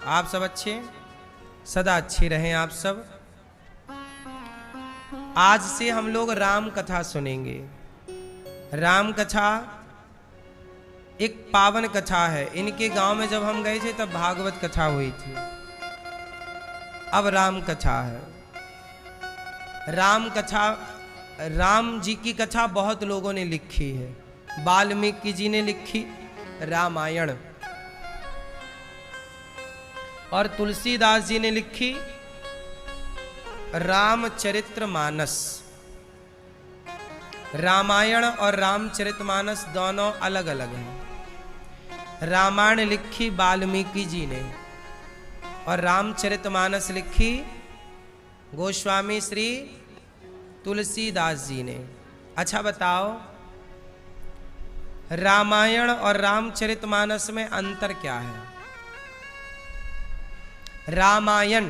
आप सब अच्छे, सदा अच्छे रहें आप सब। आज से हम लोग राम कथा सुनेंगे। राम कथा एक पावन कथा है। इनके गांव में जब हम गए थे तब भागवत कथा हुई थी, अब राम कथा है। राम कथा, राम जी की कथा बहुत लोगों ने लिखी है। वाल्मीकि जी ने लिखी रामायण, और तुलसीदास जी ने लिखी रामचरितमानस। रामायण और रामचरितमानस दोनों अलग अलग हैं। रामायण लिखी वाल्मीकि जी ने और रामचरितमानस लिखी गोस्वामी श्री तुलसीदास जी ने। अच्छा बताओ, रामायण और रामचरितमानस में अंतर क्या है? रामायण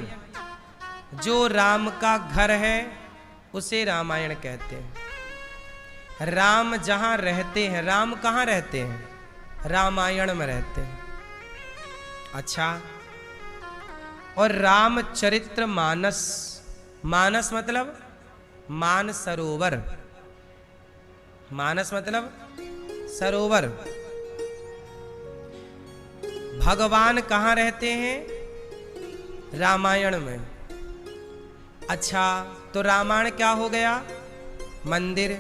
जो राम का घर है उसे रामायण कहते हैं। राम जहां रहते हैं, राम कहां रहते हैं? रामायण में रहते हैं। अच्छा, और रामचरितमानस, मानस मतलब मान सरोवर, मानस मतलब सरोवर। भगवान कहां रहते हैं? रामायण में। अच्छा, तो रामायण क्या हो गया? मंदिर।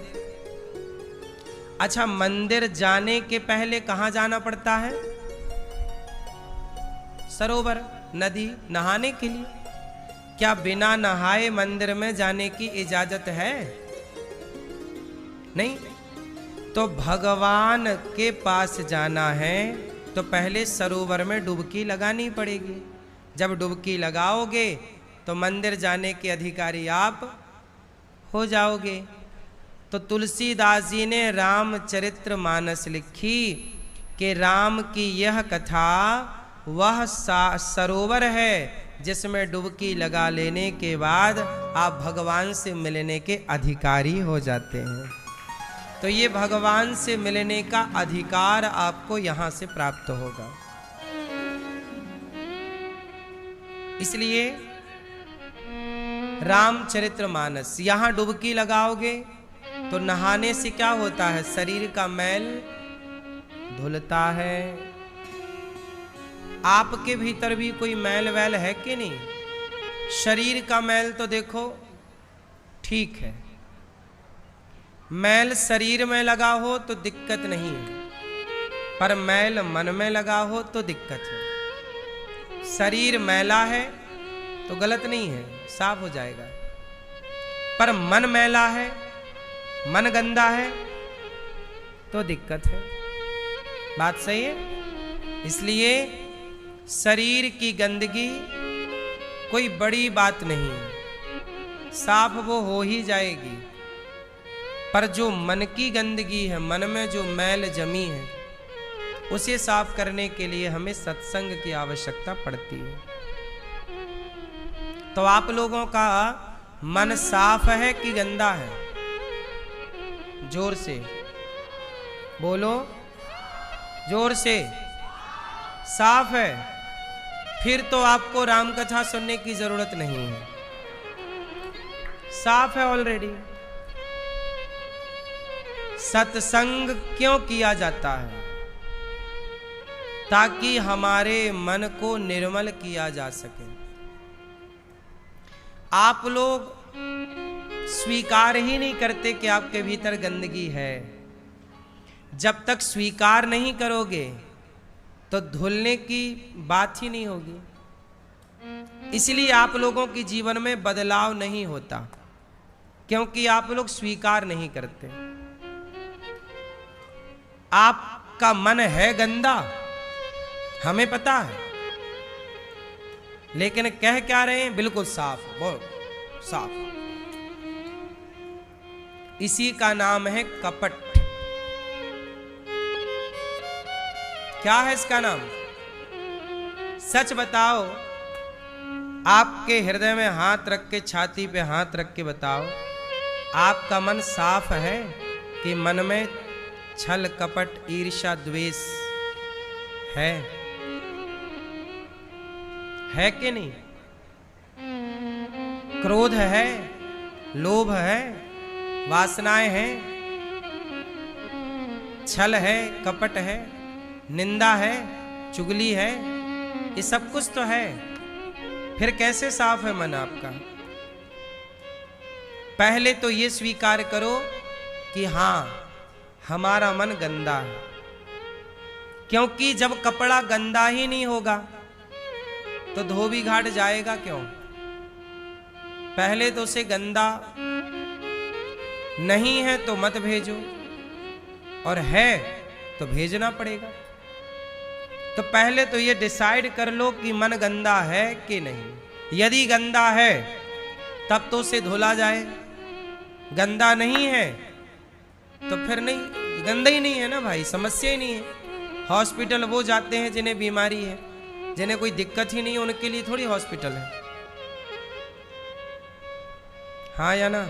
अच्छा, मंदिर जाने के पहले कहां जाना पड़ता है? सरोवर, नदी, नहाने के लिए। क्या बिना नहाए मंदिर में जाने की इजाजत है? नहीं। तो भगवान के पास जाना है तो पहले सरोवर में डुबकी लगानी पड़ेगी। जब डुबकी लगाओगे तो मंदिर जाने के अधिकारी आप हो जाओगे। तो तुलसीदास जी ने रामचरितमानस लिखी कि राम की यह कथा वह सरोवर है जिसमें डुबकी लगा लेने के बाद आप भगवान से मिलने के अधिकारी हो जाते हैं। तो ये भगवान से मिलने का अधिकार आपको यहां से प्राप्त होगा। इसलिए रामचरितमानस, यहां डुबकी लगाओगे तो नहाने से क्या होता है? शरीर का मैल धुलता है। आपके भीतर भी कोई मैल वैल है कि नहीं? शरीर का मैल तो देखो ठीक है, मैल शरीर में लगा हो तो दिक्कत नहीं है, पर मैल मन में लगा हो तो दिक्कत है। शरीर मैला है तो गलत नहीं है, साफ हो जाएगा, पर मन मैला है, मन गंदा है तो दिक्कत है। बात सही है? इसलिए शरीर की गंदगी कोई बड़ी बात नहीं है, साफ वो हो ही जाएगी। पर जो मन की गंदगी है, मन में जो मैल जमी है, उसे साफ करने के लिए हमें सत्संग की आवश्यकता पड़ती है। तो आप लोगों का मन साफ है कि गंदा है? जोर से बोलो, जोर से। साफ है? फिर तो आपको राम कथा सुनने की जरूरत नहीं है, साफ है ऑलरेडी। सत्संग क्यों किया जाता है? ताकि हमारे मन को निर्मल किया जा सके। आप लोग स्वीकार ही नहीं करते कि आपके भीतर गंदगी है। जब तक स्वीकार नहीं करोगे तो धुलने की बात ही नहीं होगी। इसलिए आप लोगों के जीवन में बदलाव नहीं होता, क्योंकि आप लोग स्वीकार नहीं करते। आपका मन है गंदा, हमें पता है, लेकिन कह क्या रहे हैं? बिल्कुल साफ, बहुत साफ। इसी का नाम है कपट। क्या है इसका नाम? सच बताओ, आपके हृदय में हाथ रख के, छाती पे हाथ रख के बताओ, आपका मन साफ है कि मन में छल कपट ईर्ष्या द्वेष है? है कि नहीं? क्रोध है, लोभ है, वासनाएं हैं, छल है, कपट है, निंदा है, चुगली है, ये सब कुछ तो है। फिर कैसे साफ है मन आपका? पहले तो ये स्वीकार करो कि हां, हमारा मन गंदा है। क्योंकि जब कपड़ा गंदा ही नहीं होगा तो धोबी घाट जाएगा क्यों? पहले तो उसे गंदा नहीं है तो मत भेजो, और है तो भेजना पड़ेगा। तो पहले तो ये डिसाइड कर लो कि मन गंदा है कि नहीं। यदि गंदा है तब तो उसे धुला जाए, गंदा नहीं है तो फिर नहीं, गंदा ही नहीं है ना भाई, समस्या ही नहीं है। हॉस्पिटल वो जाते हैं जिन्हें बीमारी है, जिन्हें कोई दिक्कत ही नहीं, उनके लिए थोड़ी हॉस्पिटल है। हाँ या ना?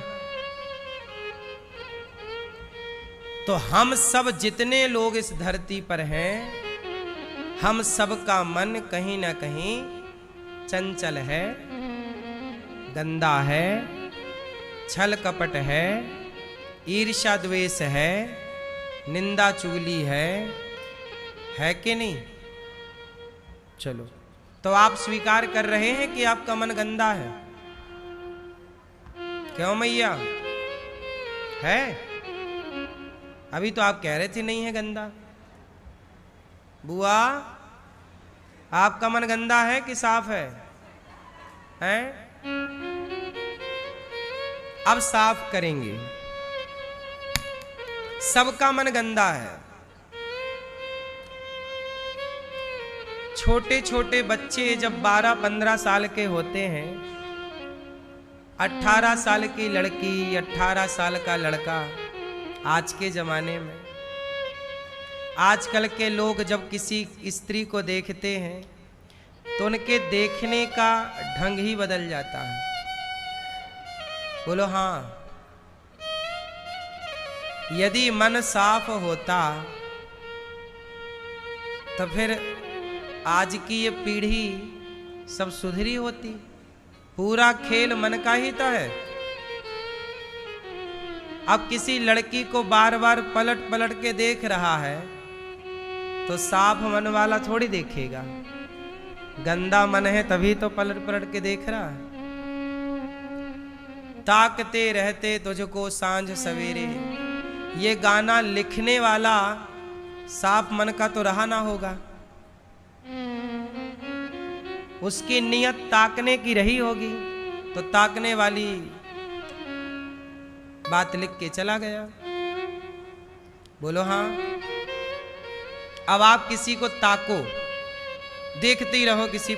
तो हम सब जितने लोग इस धरती पर हैं, हम सब का मन कहीं ना कहीं चंचल है, गंदा है, छल कपट है, ईर्ष्या द्वेष है, निंदा चुगली है कि नहीं? चलो, तो आप स्वीकार कर रहे हैं कि आपका मन गंदा है? क्यों मैया? है? अभी तो आप कह रहे थे नहीं है गंदा। बुआ, आपका मन गंदा है कि साफ है? हैं? अब साफ करेंगे। सबका मन गंदा है। छोटे छोटे बच्चे जब 12-15 साल के होते हैं, 18 साल की लड़की, 18 साल का लड़का, आज के जमाने में आजकल के लोग जब किसी स्त्री को देखते हैं तो उनके देखने का ढंग ही बदल जाता है। बोलो हाँ। यदि मन साफ होता तो फिर आज की ये पीढ़ी सब सुधरी होती। पूरा खेल मन का ही तो है। अब किसी लड़की को बार बार पलट पलट के देख रहा है तो साफ मन वाला थोड़ी देखेगा, गंदा मन है तभी तो पलट पलट के देख रहा है। ताकते रहते तुझको सांझ सवेरे, ये गाना लिखने वाला साफ मन का तो रहा ना होगा, उसकी नियत ताकने की रही होगी, तो ताकने वाली बात लिख के चला गया। बोलो हाँ। अब आप किसी को ताको, देखते ही रहो किसी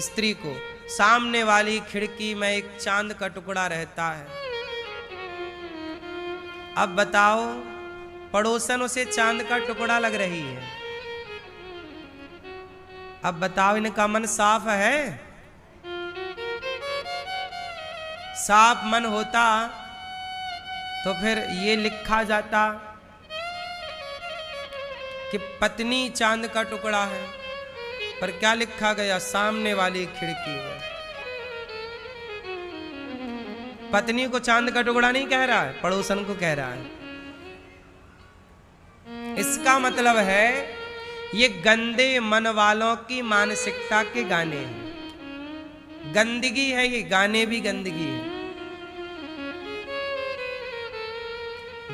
स्त्री को, सामने वाली खिड़की में एक चांद का टुकड़ा रहता है। अब बताओ, पड़ोसन उसे चांद का टुकड़ा लग रही है। अब बताओ, इनका मन साफ है? साफ मन होता तो फिर ये लिखा जाता कि पत्नी चांद का टुकड़ा है, पर क्या लिखा गया? सामने वाली खिड़की में। पत्नी को चांद का टुकड़ा नहीं कह रहा है, पड़ोसन को कह रहा है। इसका मतलब है ये गंदे मन वालों की मानसिकता के गाने हैं। गंदगी है ये, गाने भी गंदगी है।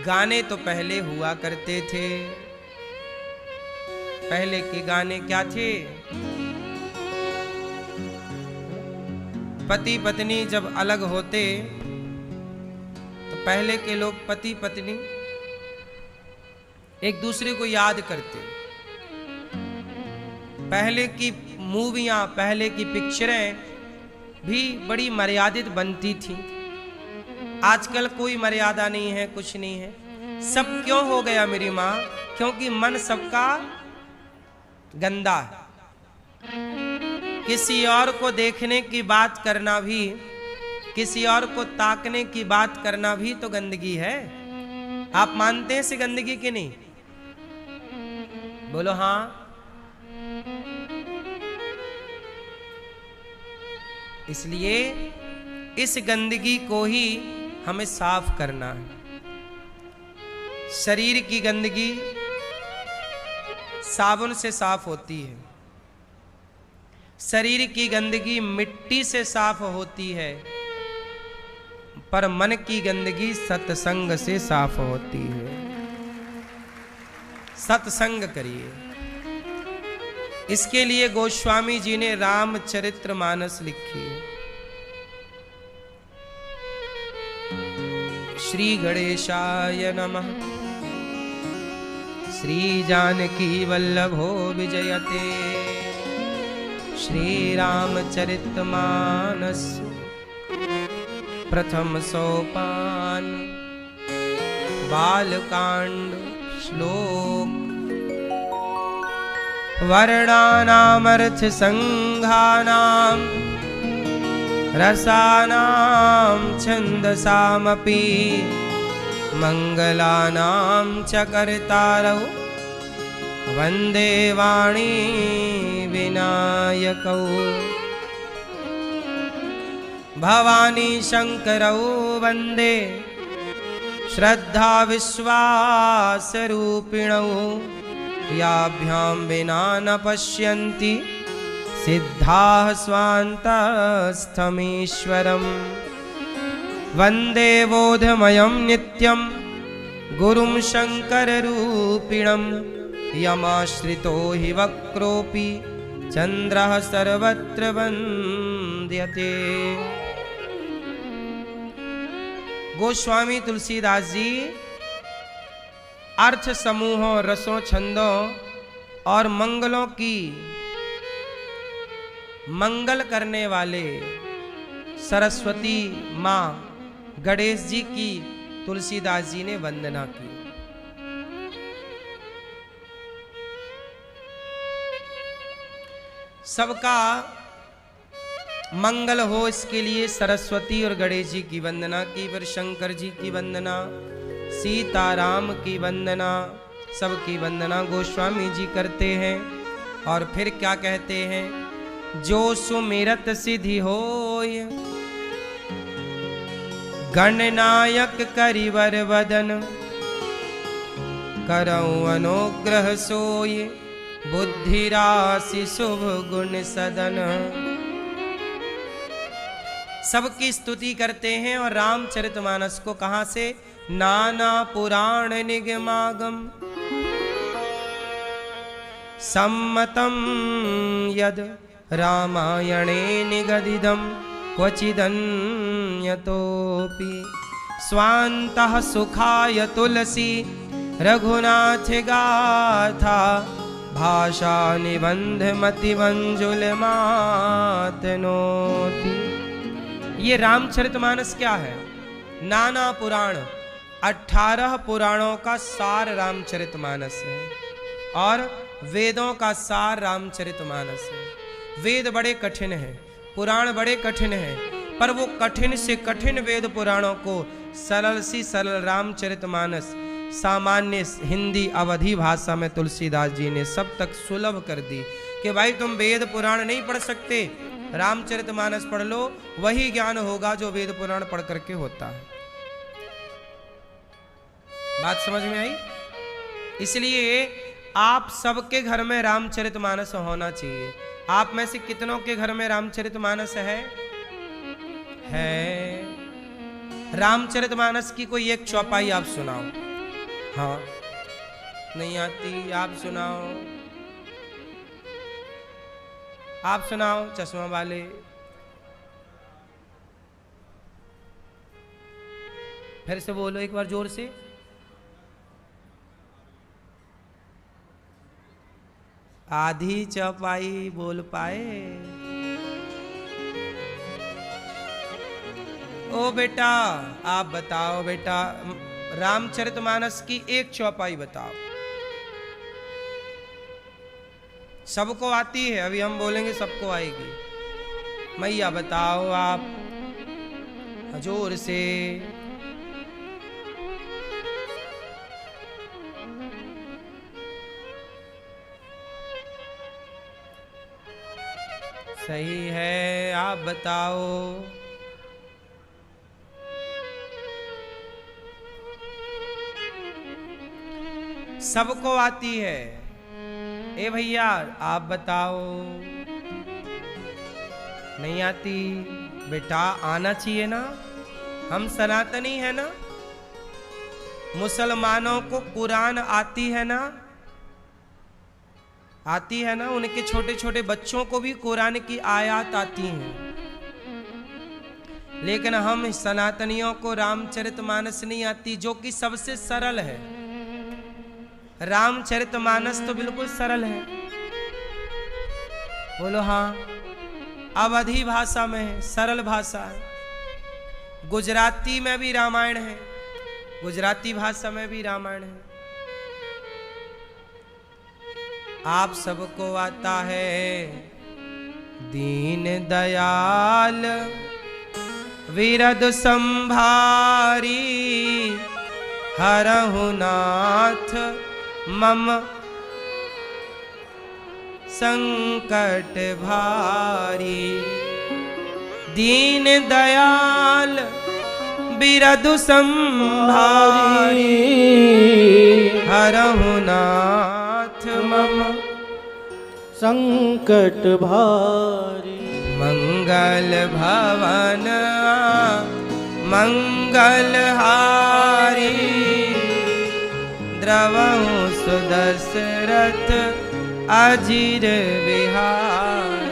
गाने तो पहले हुआ करते थे। पहले के गाने क्या थे? पति पत्नी जब अलग होते तो पहले के लोग पति पत्नी एक दूसरे को याद करते। पहले की मूवियां, पहले की पिक्चरें भी बड़ी मर्यादित बनती थी। आजकल कोई मर्यादा नहीं है, कुछ नहीं है। सब क्यों हो गया मेरी माँ? क्योंकि मन सबका गंदा है। किसी और को देखने की बात करना भी, किसी और को ताकने की बात करना भी तो गंदगी है। आप मानते हैं इसे गंदगी कि नहीं? बोलो हाँ। इसलिए इस गंदगी को ही हमें साफ करना है। शरीर की गंदगी साबुन से साफ होती है, शरीर की गंदगी मिट्टी से साफ होती है, पर मन की गंदगी सत्संग से साफ होती है। सत्संग करिए। इसके लिए गोस्वामी जी ने रामचरितमानस लिखी है। श्री गणेशाय नमः। श्री जानकी वल्लभो विजयते। श्री रामचरितमानस प्रथम सोपान बालकांड श्लोक। वर्णानामर्थ संघानां रसानां छन्दसामपि मंगलानां च कर्तारौ वन्दे वाणी विनायकौ। भवानी शंकरौ वन्दे श्रद्धा विश्वास रूपिणौ। याभ्यां विना न पश्यन्ति सिद्धाः स्वान्तस्थमीश्वरम्। वन्दे बोधमयं नित्यं गुरुं शङ्कररूपिणं। यमाश्रितो हि वक्रोऽपि चन्द्रः सर्वत्र वन्द्यते। गोस्वामी तुलसीदास जी अर्थ समूहों, रसों, छंदों और मंगलों की मंगल करने वाले सरस्वती माँ गणेश जी की तुलसीदास जी ने वंदना की। सबका मंगल हो इसके लिए सरस्वती और गणेश जी की वंदना की, फिर शंकर जी की वंदना, सीताराम की वंदना, सबकी वंदना गोस्वामी जी करते हैं। और फिर क्या कहते हैं? जो सुमिरत सिद्धि होय गणनायक करिवर वदन। करऊं अनुग्रह सोय बुद्धि राशि शुभ गुण सदन। सबकी स्तुति करते हैं। और रामचरितमानस को कहां से? नाना पुराण निगमागम सम्मतम यद रामायणे निगदिदं क्वचिदन्यतोऽपि। स्वान्तः सुखाय तुलसी रघुनाथ गाथा। भाषा निबंध मति मंजुल मातनोति। ये रामचरितमानस क्या है? नाना पुराण, 18 पुराणों का सार रामचरितमानस है और वेदों का सार रामचरितमानस है। वेद बड़े कठिन हैं, पुराण बड़े कठिन हैं, पर वो कठिन से कठिन वेद पुराणों को सरल सी सरल रामचरितमानस सामान्य हिंदी अवधी भाषा में तुलसीदास जी ने सब तक सुलभ कर दी कि भाई तुम वेद पुराण नहीं पढ़ सकते, रामचरितमानस पढ़ लो, वही ज्ञान होगा जो वेद पुराण पढ़ करके होता है। बात समझ में आई? इसलिए आप सबके घर में रामचरितमानस होना चाहिए। आप में से कितनों के घर में रामचरितमानस है? रामचरितमानस की कोई एक चौपाई आप सुनाओ। हाँ, नहीं आती? आप सुनाओ, आप सुनाओ चश्मा वाले। फिर से बोलो एक बार जोर से। आधी चौपाई बोल पाए? ओ बेटा, आप बताओ बेटा, रामचरितमानस की एक चौपाई बताओ। सबको आती है, अभी हम बोलेंगे सबको आएगी। मैया बताओ आप जोर से। सही है आप बताओ। सबको आती है। ए भैया आप बताओ। नहीं आती? बेटा आना चाहिए ना, हम सनातनी है ना। मुसलमानों को कुरान आती है ना, आती है ना। उनके छोटे छोटे बच्चों को भी कुरान की आयत आती हैं। लेकिन हम सनातनियों को रामचरितमानस नहीं आती, जो कि सबसे सरल है। रामचरितमानस तो बिल्कुल सरल है। बोलो हाँ। अवधी भाषा में है, सरल भाषा है। गुजराती में भी रामायण है, गुजराती भाषा में भी रामायण है। आप सबको आता है। दीन दयाल विरद संभारी, हरहु नाथ मम संकट भारी। दीन दयाल बिरदु संभारी, हरहु नाथ मम संकट भारी। मंगल भवन मंगल हारी, द्रवहु सुदशरथ अजीर विहार।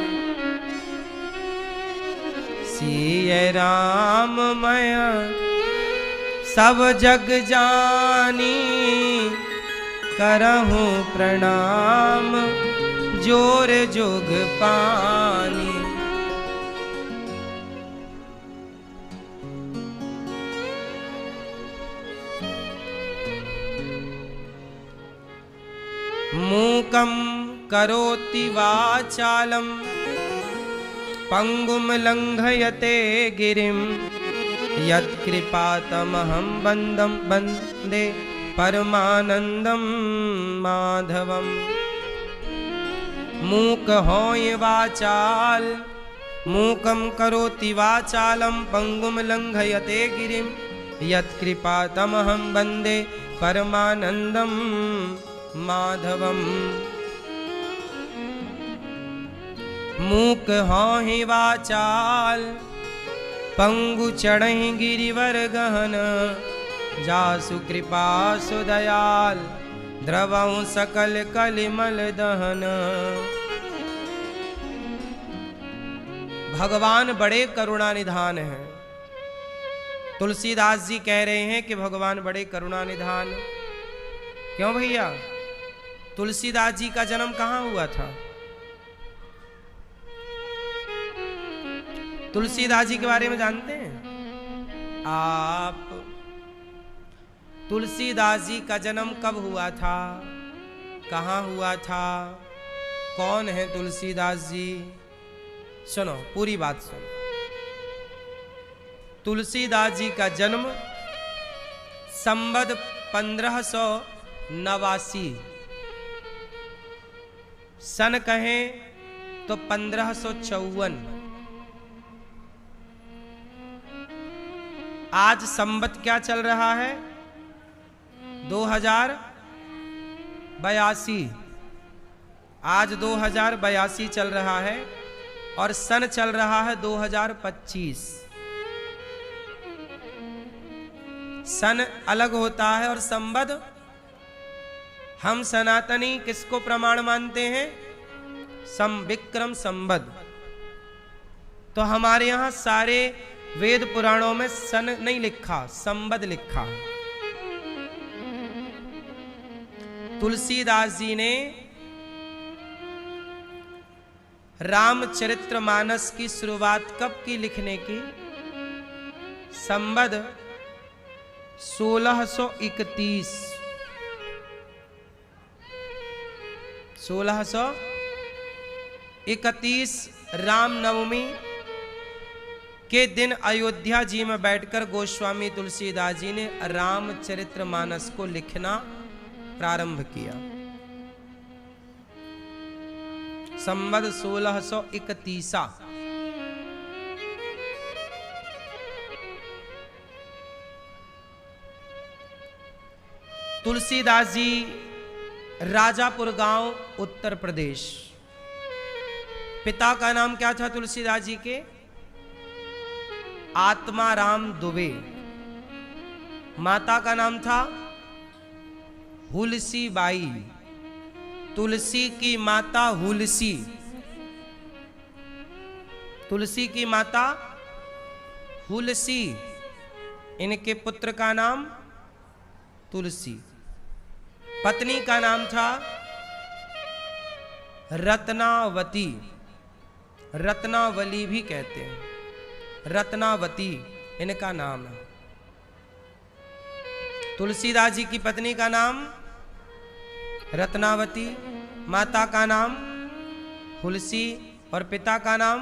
सिय राम मय सब जग जानी, करहूं प्रणाम जोर जोग पानी। मूकं करोति वाचालं, पंगुं लंघयते गिरिं। यत्कृपातमहं वन्दे परमानन्दं माधवम्। मूक होय वाचाल, मूकं करोति वाचालं, पंगुं लंघयते गिरिं। यत्कृपातमहं वन्दे परमानन्दं माधवम्। मूक होहि वाचाल, पंगु चढ़हि गिरिवर गहन। जासु कृपा सुदयाल, द्रवहु सकल कलिमल दहन। भगवान बड़े करुणा निधान हैं। तुलसीदास जी कह रहे हैं कि भगवान बड़े करुणा निधान। क्यों भैया? तुलसीदास जी का जन्म कहाँ हुआ था? तुलसीदास जी के बारे में जानते हैं आप? तुलसीदास जी का जन्म कब हुआ था, कहाँ हुआ था, कौन है तुलसीदास जी? सुनो, पूरी बात सुनो। तुलसीदास जी का जन्म संवत 1589 सन कहें तो 1554। आज संवत क्या चल रहा है? 2082। आज 2082 चल रहा है और सन चल रहा है 2025। सन अलग होता है और संवत। हम सनातनी किसको प्रमाण मानते हैं? विक्रम संवत। तो हमारे यहां सारे वेद पुराणों में सन नहीं लिखा, संवत लिखा। तुलसीदास जी ने रामचरितमानस की शुरुआत कब की लिखने की? संवत 1631। 1631 रामनवमी के दिन अयोध्या जी में बैठकर गोस्वामी तुलसीदास जी ने रामचरितमानस को लिखना प्रारंभ किया। संवत 1631। तुलसीदास जी राजापुर गांव उत्तर प्रदेश। पिता का नाम क्या था तुलसीदास जी के? आत्माराम दुबे। माता का नाम था हुलसी बाई। तुलसी की माता हुलसी, तुलसी की माता हुलसी, इनके पुत्र का नाम तुलसी। पत्नी का नाम था रत्नावती, रत्नावली भी कहते हैं, रत्नावती इनका नाम है। तुलसीदास जी की पत्नी का नाम रत्नावती, माता का नाम हुलसी और पिता का नाम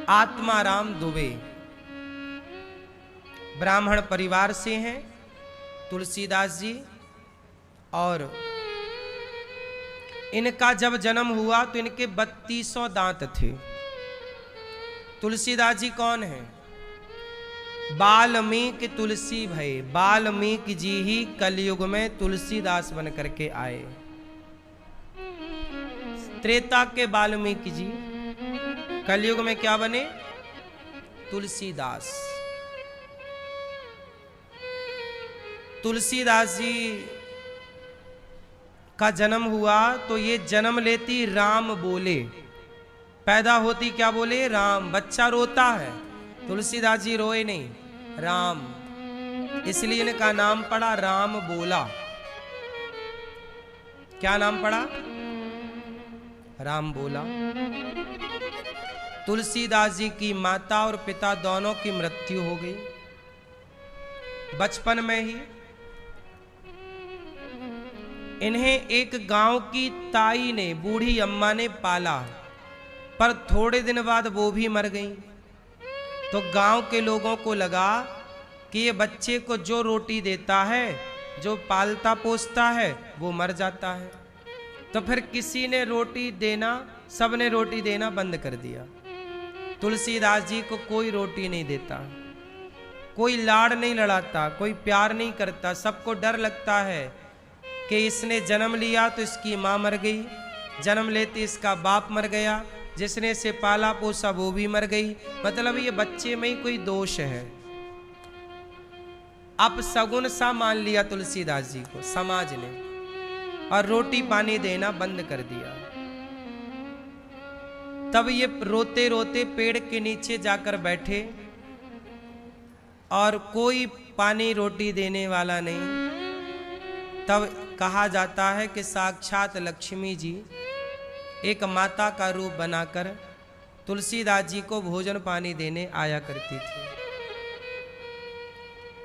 आत्माराम दुबे। ब्राह्मण परिवार से हैं तुलसीदास जी। और इनका जब जन्म हुआ तो इनके 3200 दांत थे। तुलसीदास जी कौन है? वाल्मीकि तुलसी भय। वाल्मीकि जी ही कलयुग में तुलसीदास बन करके आए। त्रेता के वाल्मीकि जी, कलयुग में क्या बने? तुलसीदास। तुलसीदास जी का जन्म हुआ तो ये जन्म लेती राम बोले, पैदा होती क्या बोले? राम। बच्चा रोता है, तुलसीदास जी रोए नहीं, राम। इसलिए इनका नाम पड़ा राम बोला। क्या नाम पड़ा? राम बोला। तुलसीदास जी की माता और पिता दोनों की मृत्यु हो गई बचपन में ही। इन्हें एक गांव की ताई ने, बूढ़ी अम्मा ने पाला, पर थोड़े दिन बाद वो भी मर गई। तो गांव के लोगों को लगा कि ये बच्चे को जो रोटी देता है, जो पालता पोसता है, वो मर जाता है। तो फिर किसी ने रोटी देना, सबने रोटी देना बंद कर दिया। तुलसीदास जी को कोई रोटी नहीं देता, कोई लाड़ नहीं लड़ाता, कोई प्यार नहीं करता। सबको डर लगता है कि इसने जन्म लिया तो इसकी माँ मर गई, जन्म लेते इसका बाप मर गया, जिसने इसे पाला पोसा वो भी मर गई। मतलब ये बच्चे में ही कोई दोष है। अब सगुन सा मान लिया तुलसीदास जी को समाज ने, और रोटी पानी देना बंद कर दिया। तब ये रोते रोते पेड़ के नीचे जाकर बैठे, और कोई पानी रोटी देने वाला नहीं। तब कहा जाता है कि साक्षात लक्ष्मी जी एक माता का रूप बनाकर तुलसीदास जी को भोजन पानी देने आया करती थी।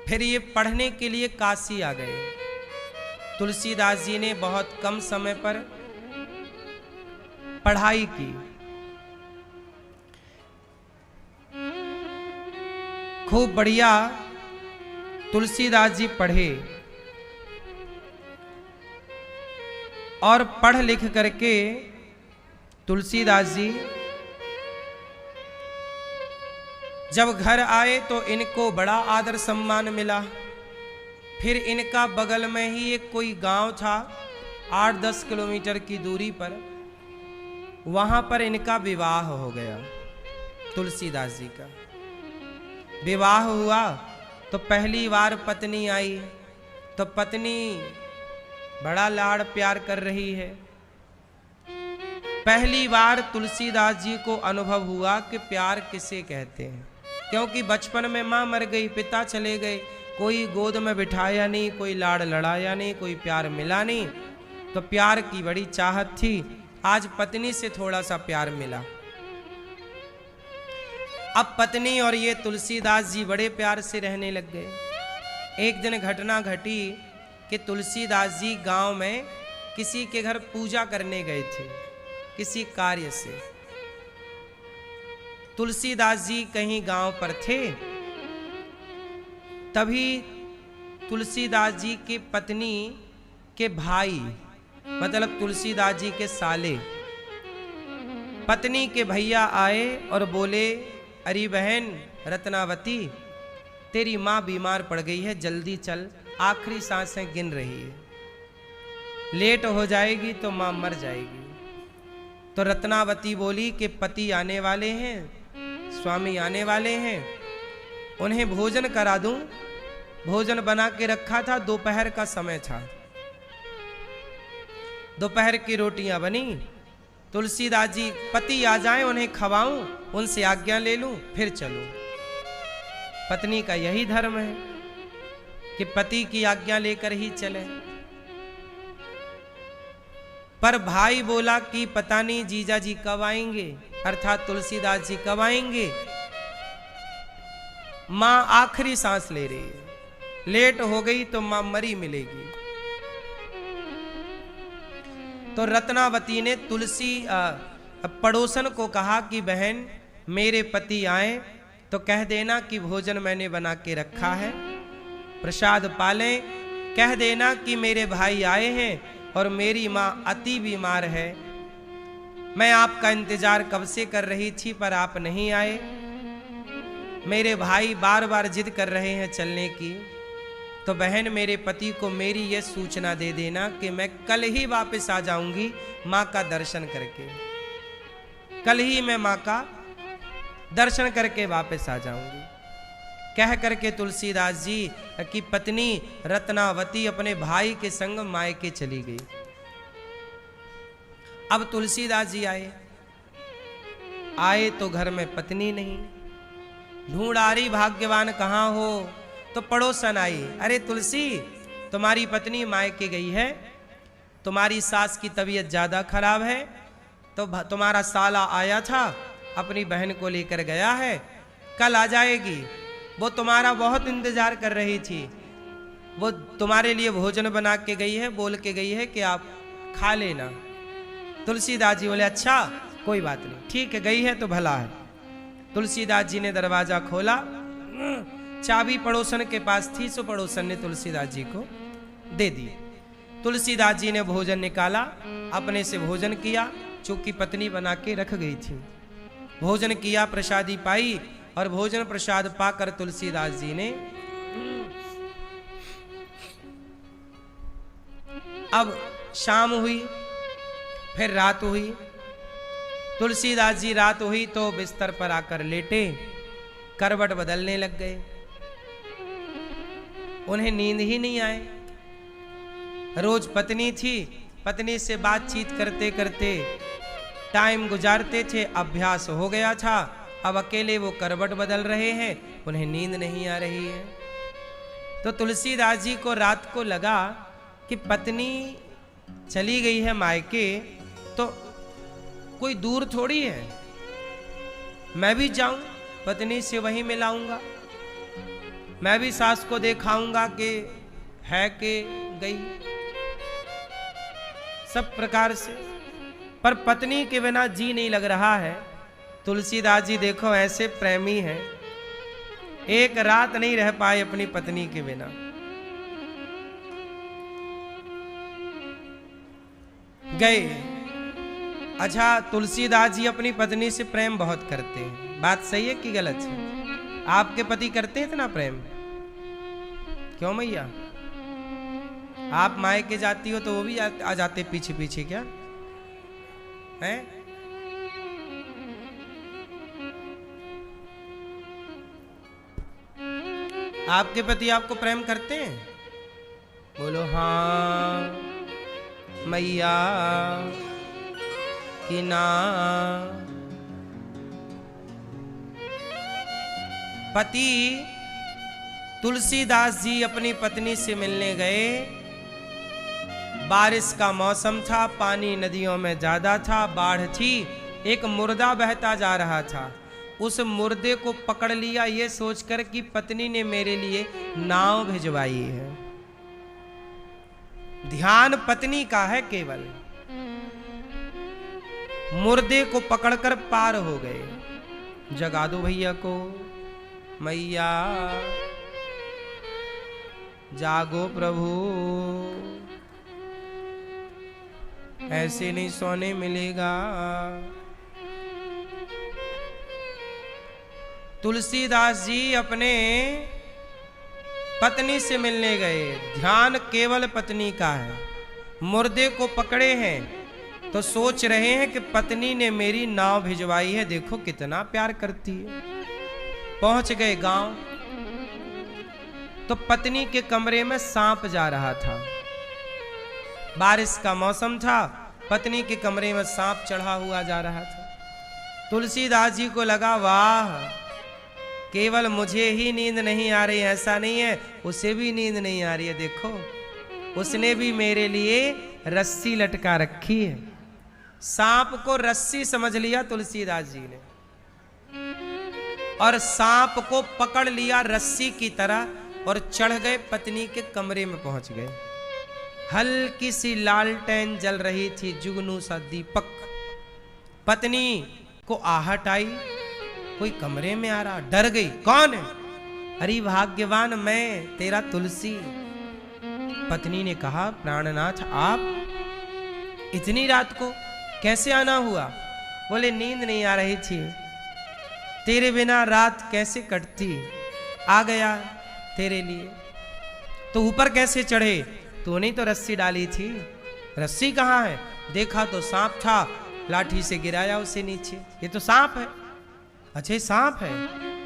फिर ये पढ़ने के लिए काशी आ गए। तुलसीदास जी ने बहुत कम समय पर पढ़ाई की। खूब बढ़िया तुलसीदास जी पढ़े, और पढ़ लिख करके तुलसीदास जी जब घर आए तो इनको बड़ा आदर सम्मान मिला। फिर इनका बगल में ही एक कोई गांव था 8-10 किलोमीटर की दूरी पर, वहां पर इनका विवाह हो गया। तुलसीदास जी का विवाह हुआ तो पहली बार पत्नी आई, तो पत्नी बड़ा लाड़ प्यार कर रही है। पहली बार तुलसीदास जी को अनुभव हुआ कि प्यार किसे कहते हैं, क्योंकि बचपन में माँ मर गई, पिता चले गए, कोई गोद में बिठाया नहीं, कोई लाड़ लड़ाया नहीं, कोई प्यार मिला नहीं। तो प्यार की बड़ी चाहत थी। आज पत्नी से थोड़ा सा प्यार मिला। अब पत्नी और ये तुलसीदास जी बड़े प्यार से रहने लग गए। एक दिन घटना घटी कि तुलसीदास जी गांव में किसी के घर पूजा करने गए थे, किसी कार्य से। तुलसीदास जी कहीं गांव पर थे, तभी तुलसीदास जी की पत्नी के भाई, मतलब तुलसीदास जी के साले, पत्नी के भैया आए और बोले, अरे बहन रत्नावती, तेरी माँ बीमार पड़ गई है, जल्दी चल, आखिरी सांसें गिन रही है, लेट हो जाएगी तो माँ मर जाएगी। तो रत्नावती बोली कि पति आने वाले हैं, स्वामी आने वाले हैं, उन्हें भोजन करा दूं। भोजन बना के रखा था, दोपहर का समय था, दोपहर की रोटियां बनी। तुलसीदास जी, पति आ जाएं उन्हें खवाऊं, उनसे आज्ञा ले लूं, फिर चलूं। पत्नी का यही धर्म है कि पति की आज्ञा लेकर ही चले। पर भाई बोला कि पता नहीं जीजा जी कब आएंगे, अर्थात तुलसीदास जी कब आएंगे। मां आखिरी सांस ले रही है, लेट हो गई तो मां मरी मिलेगी। तो रत्नावती ने तुलसी पड़ोसन को कहा कि बहन मेरे पति आए तो कह देना कि भोजन मैंने बना के रखा है, प्रसाद पालें। कह देना कि मेरे भाई आए हैं और मेरी माँ अति बीमार है, मैं आपका इंतजार कब से कर रही थी पर आप नहीं आए। मेरे भाई बार बार जिद कर रहे हैं चलने की, तो बहन मेरे पति को मेरी यह सूचना दे देना कि मैं कल ही वापस आ जाऊंगी माँ का दर्शन करके, कल ही मैं माँ का दर्शन करके वापस आ जाऊंगी। कह करके तुलसीदास जी की पत्नी रत्नावती अपने भाई के संग मायके चली गई। अब तुलसीदास जी आए तो घर में पत्नी नहीं, ढूंढारी भाग्यवान कहाँ हो, तो पड़ोसन आई, अरे तुलसी तुम्हारी पत्नी मायके गई है, तुम्हारी सास की तबीयत ज्यादा खराब है, तो तुम्हारा साला आया था, अपनी बहन को लेकर गया है, कल आ जाएगी, वो तुम्हारा बहुत इंतजार कर रही थी, वो तुम्हारे लिए भोजन बना के गई है, बोल के गई है कि आप खा लेना। तुलसीदास जी बोले अच्छा कोई बात नहीं, ठीक है, गई है तो भला है। तुलसीदास जी ने दरवाजा खोला, चाबी पड़ोसन के पास थी, सो पड़ोसन ने तुलसीदास जी को दे दी। तुलसीदास जी ने भोजन निकाला, अपने से भोजन किया, चूंकि पत्नी बना के रख गई थी। भोजन किया, प्रसादी पाई, और भोजन प्रसाद पाकर तुलसीदास जी ने अब शाम हुई, फिर रात हुई। तुलसीदास जी रात हुई तो बिस्तर पर आकर लेटे, करवट बदलने लग गए, उन्हें नींद ही नहीं आए। रोज पत्नी थी, पत्नी से बातचीत करते करते टाइम गुजारते थे, अभ्यास हो गया था। अब अकेले वो करवट बदल रहे हैं, उन्हें नींद नहीं आ रही है। तो तुलसीदास जी को रात को लगा कि पत्नी चली गई है मायके, तो कोई दूर थोड़ी है, मैं भी जाऊं, पत्नी से वहीं मिलाऊंगा, मैं भी सास को दिखाऊंगा कि है कि गई, सब प्रकार से। पर पत्नी के बिना जी नहीं लग रहा है। तुलसीदास जी देखो ऐसे प्रेमी हैं, एक रात नहीं रह पाए अपनी पत्नी के बिना। गए। अच्छा, तुलसीदास जी अपनी पत्नी से प्रेम बहुत करते हैं, बात सही है कि गलत है? आपके पति करते हैं इतना प्रेम? क्यों मैया, आप मायके जाती हो तो वो भी आ जाते पीछे पीछे, क्या है? आपके पति आपको प्रेम करते हैं? बोलो हाँ मैया कि ना। पति तुलसीदास जी अपनी पत्नी से मिलने गए, बारिश का मौसम था, पानी नदियों में ज्यादा था, बाढ़ थी, एक मुर्दा बहता जा रहा था, उस मुर्दे को पकड़ लिया ये सोचकर कि पत्नी ने मेरे लिए नाव भिजवाई है। ध्यान पत्नी का है केवल, मुर्दे को पकड़कर पार हो गए। जगा दो भैया को, मैया जागो प्रभु, ऐसे नहीं सोने मिलेगा। तुलसीदास जी अपने पत्नी से मिलने गए। ध्यान केवल पत्नी का है। मुर्दे को पकड़े हैं तो सोच रहे हैं कि पत्नी ने मेरी नाव भिजवाई है, देखो कितना प्यार करती है। पहुंच गए गांव तो पत्नी के कमरे में सांप जा रहा था। बारिश का मौसम था, पत्नी के कमरे में सांप चढ़ा हुआ जा रहा था। तुलसीदास जी को लगा वाह, केवल मुझे ही नींद नहीं आ रही, ऐसा नहीं है उसे भी नींद नहीं आ रही है। देखो उसने भी मेरे लिए रस्सी लटका रखी है। सांप को रस्सी समझ लिया तुलसीदास जी ने और सांप को पकड़ लिया रस्सी की तरह और चढ़ गए, पत्नी के कमरे में पहुंच गए। हल्की सी लालटेन जल रही थी, जुगनू सा दीपक। पत्नी को आहट आई, कोई कमरे में आ रहा, डर गई। कौन है? अरे भाग्यवान मैं, तेरा तुलसी। पत्नी ने कहा प्राणनाथ आप इतनी रात को कैसे आना हुआ? बोले नींद नहीं आ रही थी, तेरे बिना रात कैसे कटती, आ गया तेरे लिए। तो ऊपर कैसे चढ़े? तूने तो रस्सी डाली थी। रस्सी कहाँ है? देखा तो सांप था, लाठी से गिराया उसे नीचे। ये तो सांप है। अच्छा सांप है,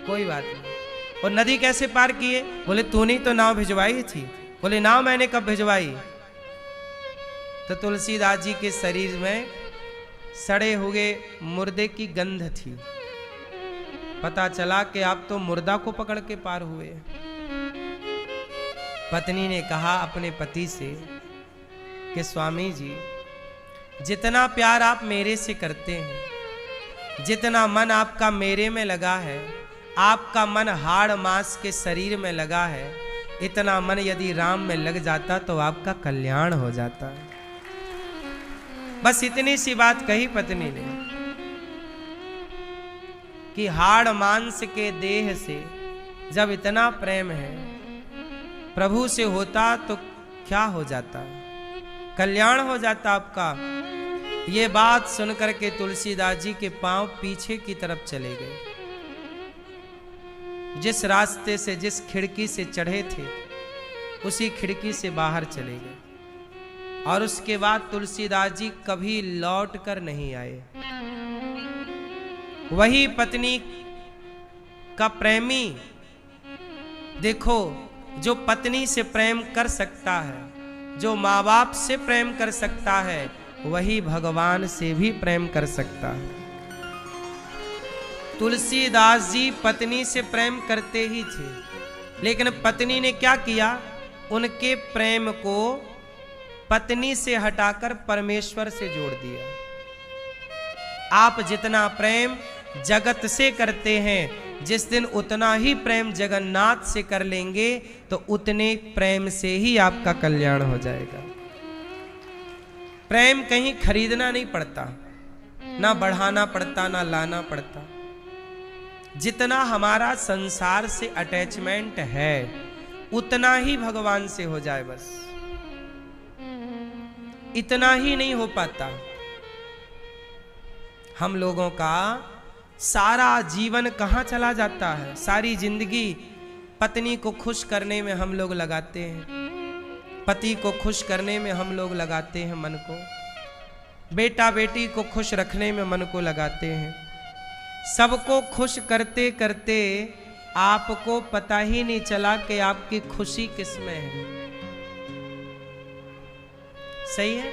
कोई बात नहीं। और नदी कैसे पार किए? बोले तूने तो नाव भिजवाई थी। बोले नाव मैंने कब भिजवाई? तो तुलसीदास जी के शरीर में सड़े हुए मुर्दे की गंध थी। पता चला कि आप तो मुर्दा को पकड़ के पार हुए। पत्नी ने कहा अपने पति से कि स्वामी जी, जितना प्यार आप मेरे से करते हैं, जितना मन आपका मेरे में लगा है, आपका मन हाड़ मांस के शरीर में लगा है, इतना मन यदि राम में लग जाता तो आपका कल्याण हो जाता। बस इतनी सी बात कही पत्नी ने कि हाड़ मांस के देह से जब इतना प्रेम है, प्रभु से होता तो क्या हो जाता, कल्याण हो जाता आपका। ये बात सुनकर के तुलसीदास जी के पांव पीछे की तरफ चले गए। जिस रास्ते से, जिस खिड़की से चढ़े थे, उसी खिड़की से बाहर चले गए। और उसके बाद तुलसीदास जी कभी लौट कर नहीं आए। वही पत्नी का प्रेमी, देखो जो पत्नी से प्रेम कर सकता है, जो माँ बाप से प्रेम कर सकता है, वही भगवान से भी प्रेम कर सकता है। तुलसीदास जी पत्नी से प्रेम करते ही थे, लेकिन पत्नी ने क्या किया? उनके प्रेम को पत्नी से हटाकर परमेश्वर से जोड़ दिया। आप जितना प्रेम जगत से करते हैं, जिस दिन उतना ही प्रेम जगन्नाथ से कर लेंगे तो उतने प्रेम से ही आपका कल्याण हो जाएगा। प्रेम कहीं खरीदना नहीं पड़ता, ना बढ़ाना पड़ता, ना लाना पड़ता। जितना हमारा संसार से अटैचमेंट है, उतना ही भगवान से हो जाए, बस इतना ही नहीं हो पाता। हम लोगों का सारा जीवन कहाँ चला जाता है? सारी जिंदगी पत्नी को खुश करने में हम लोग लगाते हैं, पति को खुश करने में हम लोग लगाते हैं मन को, बेटा बेटी को खुश रखने में मन को लगाते हैं। सबको खुश करते करते आपको पता ही नहीं चला कि आपकी खुशी किसमें है। सही है?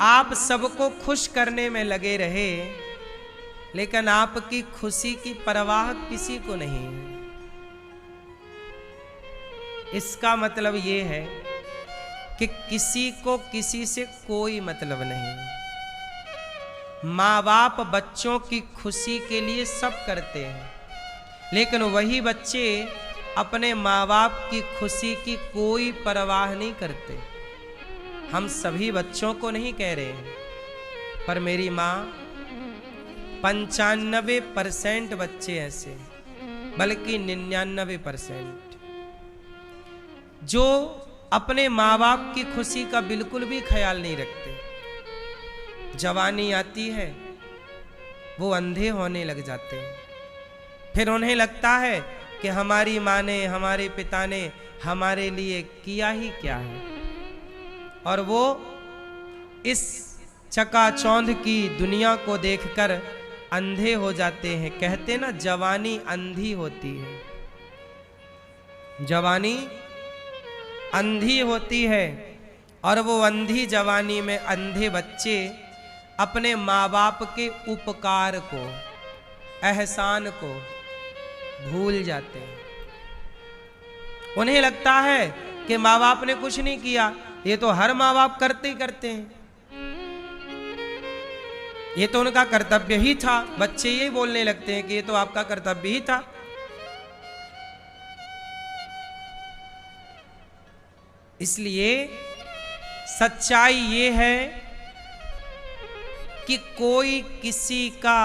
आप सबको खुश करने में लगे रहे, लेकिन आपकी खुशी की परवाह किसी को नहीं है। इसका मतलब ये है कि किसी को किसी से कोई मतलब नहीं। माँ बाप बच्चों की खुशी के लिए सब करते हैं, लेकिन वही बच्चे अपने माँ बाप की खुशी की कोई परवाह नहीं करते। हम सभी बच्चों को नहीं कह रहे हैं, पर मेरी माँ 95% बच्चे ऐसे, बल्कि 99% जो अपने माँ बाप की खुशी का बिल्कुल भी ख्याल नहीं रखते। जवानी आती है, वो अंधे होने लग जाते हैं। फिर उन्हें लगता है कि हमारी माँ ने, हमारे पिता ने हमारे लिए किया ही क्या है, और वो इस चकाचौंध की दुनिया को देखकर अंधे हो जाते हैं। कहते ना, जवानी अंधी होती है, जवानी अंधी होती है। और वो अंधी जवानी में अंधे बच्चे अपने माँ बाप के उपकार को, एहसान को भूल जाते हैं। उन्हें लगता है कि माँ बाप ने कुछ नहीं किया, ये तो हर माँ बाप करते ही करते हैं, ये तो उनका कर्तव्य ही था। बच्चे यही बोलने लगते हैं कि ये तो आपका कर्तव्य ही था। इसलिए सच्चाई ये है कि कोई किसी का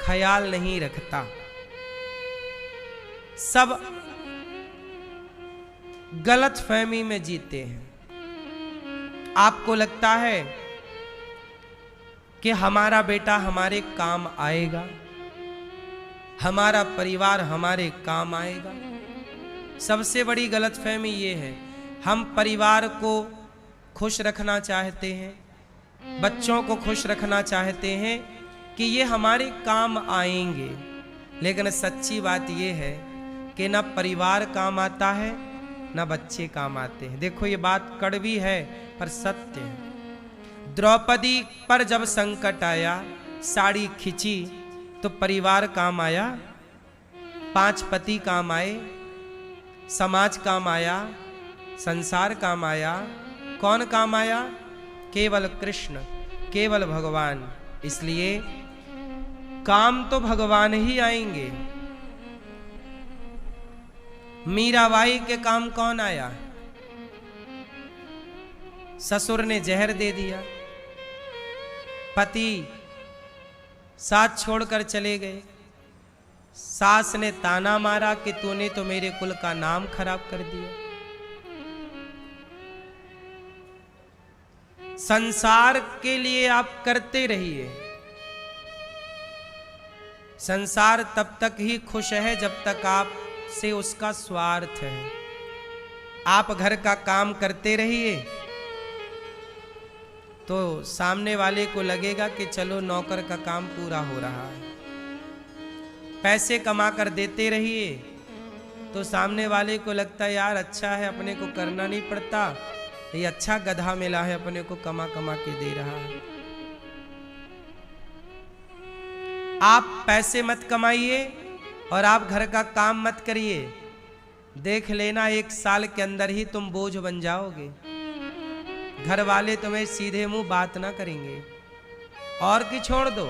ख्याल नहीं रखता, सब गलत फहमी में जीते हैं। आपको लगता है कि हमारा बेटा हमारे काम आएगा, हमारा परिवार हमारे काम आएगा। सबसे बड़ी गलतफहमी ये है, हम परिवार को खुश रखना चाहते हैं, बच्चों को खुश रखना चाहते हैं कि ये हमारे काम आएंगे, लेकिन सच्ची बात ये है कि ना परिवार काम आता है ना बच्चे काम आते हैं। देखो, ये बात कड़वी है पर सत्य है। द्रौपदी पर जब संकट आया, साड़ी खिंची तो परिवार काम आया, 5 पति काम आए, समाज काम आया, संसार काम आया। कौन काम आया? केवल कृष्ण, केवल भगवान। इसलिए काम तो भगवान ही आएंगे। मीराबाई के काम कौन आया? ससुर ने जहर दे दिया, पति साथ छोड़कर चले गए, सास ने ताना मारा कि तूने तो मेरे कुल का नाम खराब कर दिया। संसार के लिए आप करते रहिए। संसार तब तक ही खुश है जब तक आप से उसका स्वार्थ है। आप घर का काम करते रहिए तो सामने वाले को लगेगा कि चलो नौकर का काम पूरा हो रहा है। पैसे कमा कर देते रहिए तो सामने वाले को लगता है यार अच्छा है, अपने को करना नहीं पड़ता, ये अच्छा गधा मिला है, अपने को कमा कमा के दे रहा है। आप पैसे मत कमाइए और आप घर का काम मत करिए, देख लेना 1 साल के अंदर ही तुम बोझ बन जाओगे। घर वाले तुम्हें सीधे मुंह बात ना करेंगे। और की छोड़ दो,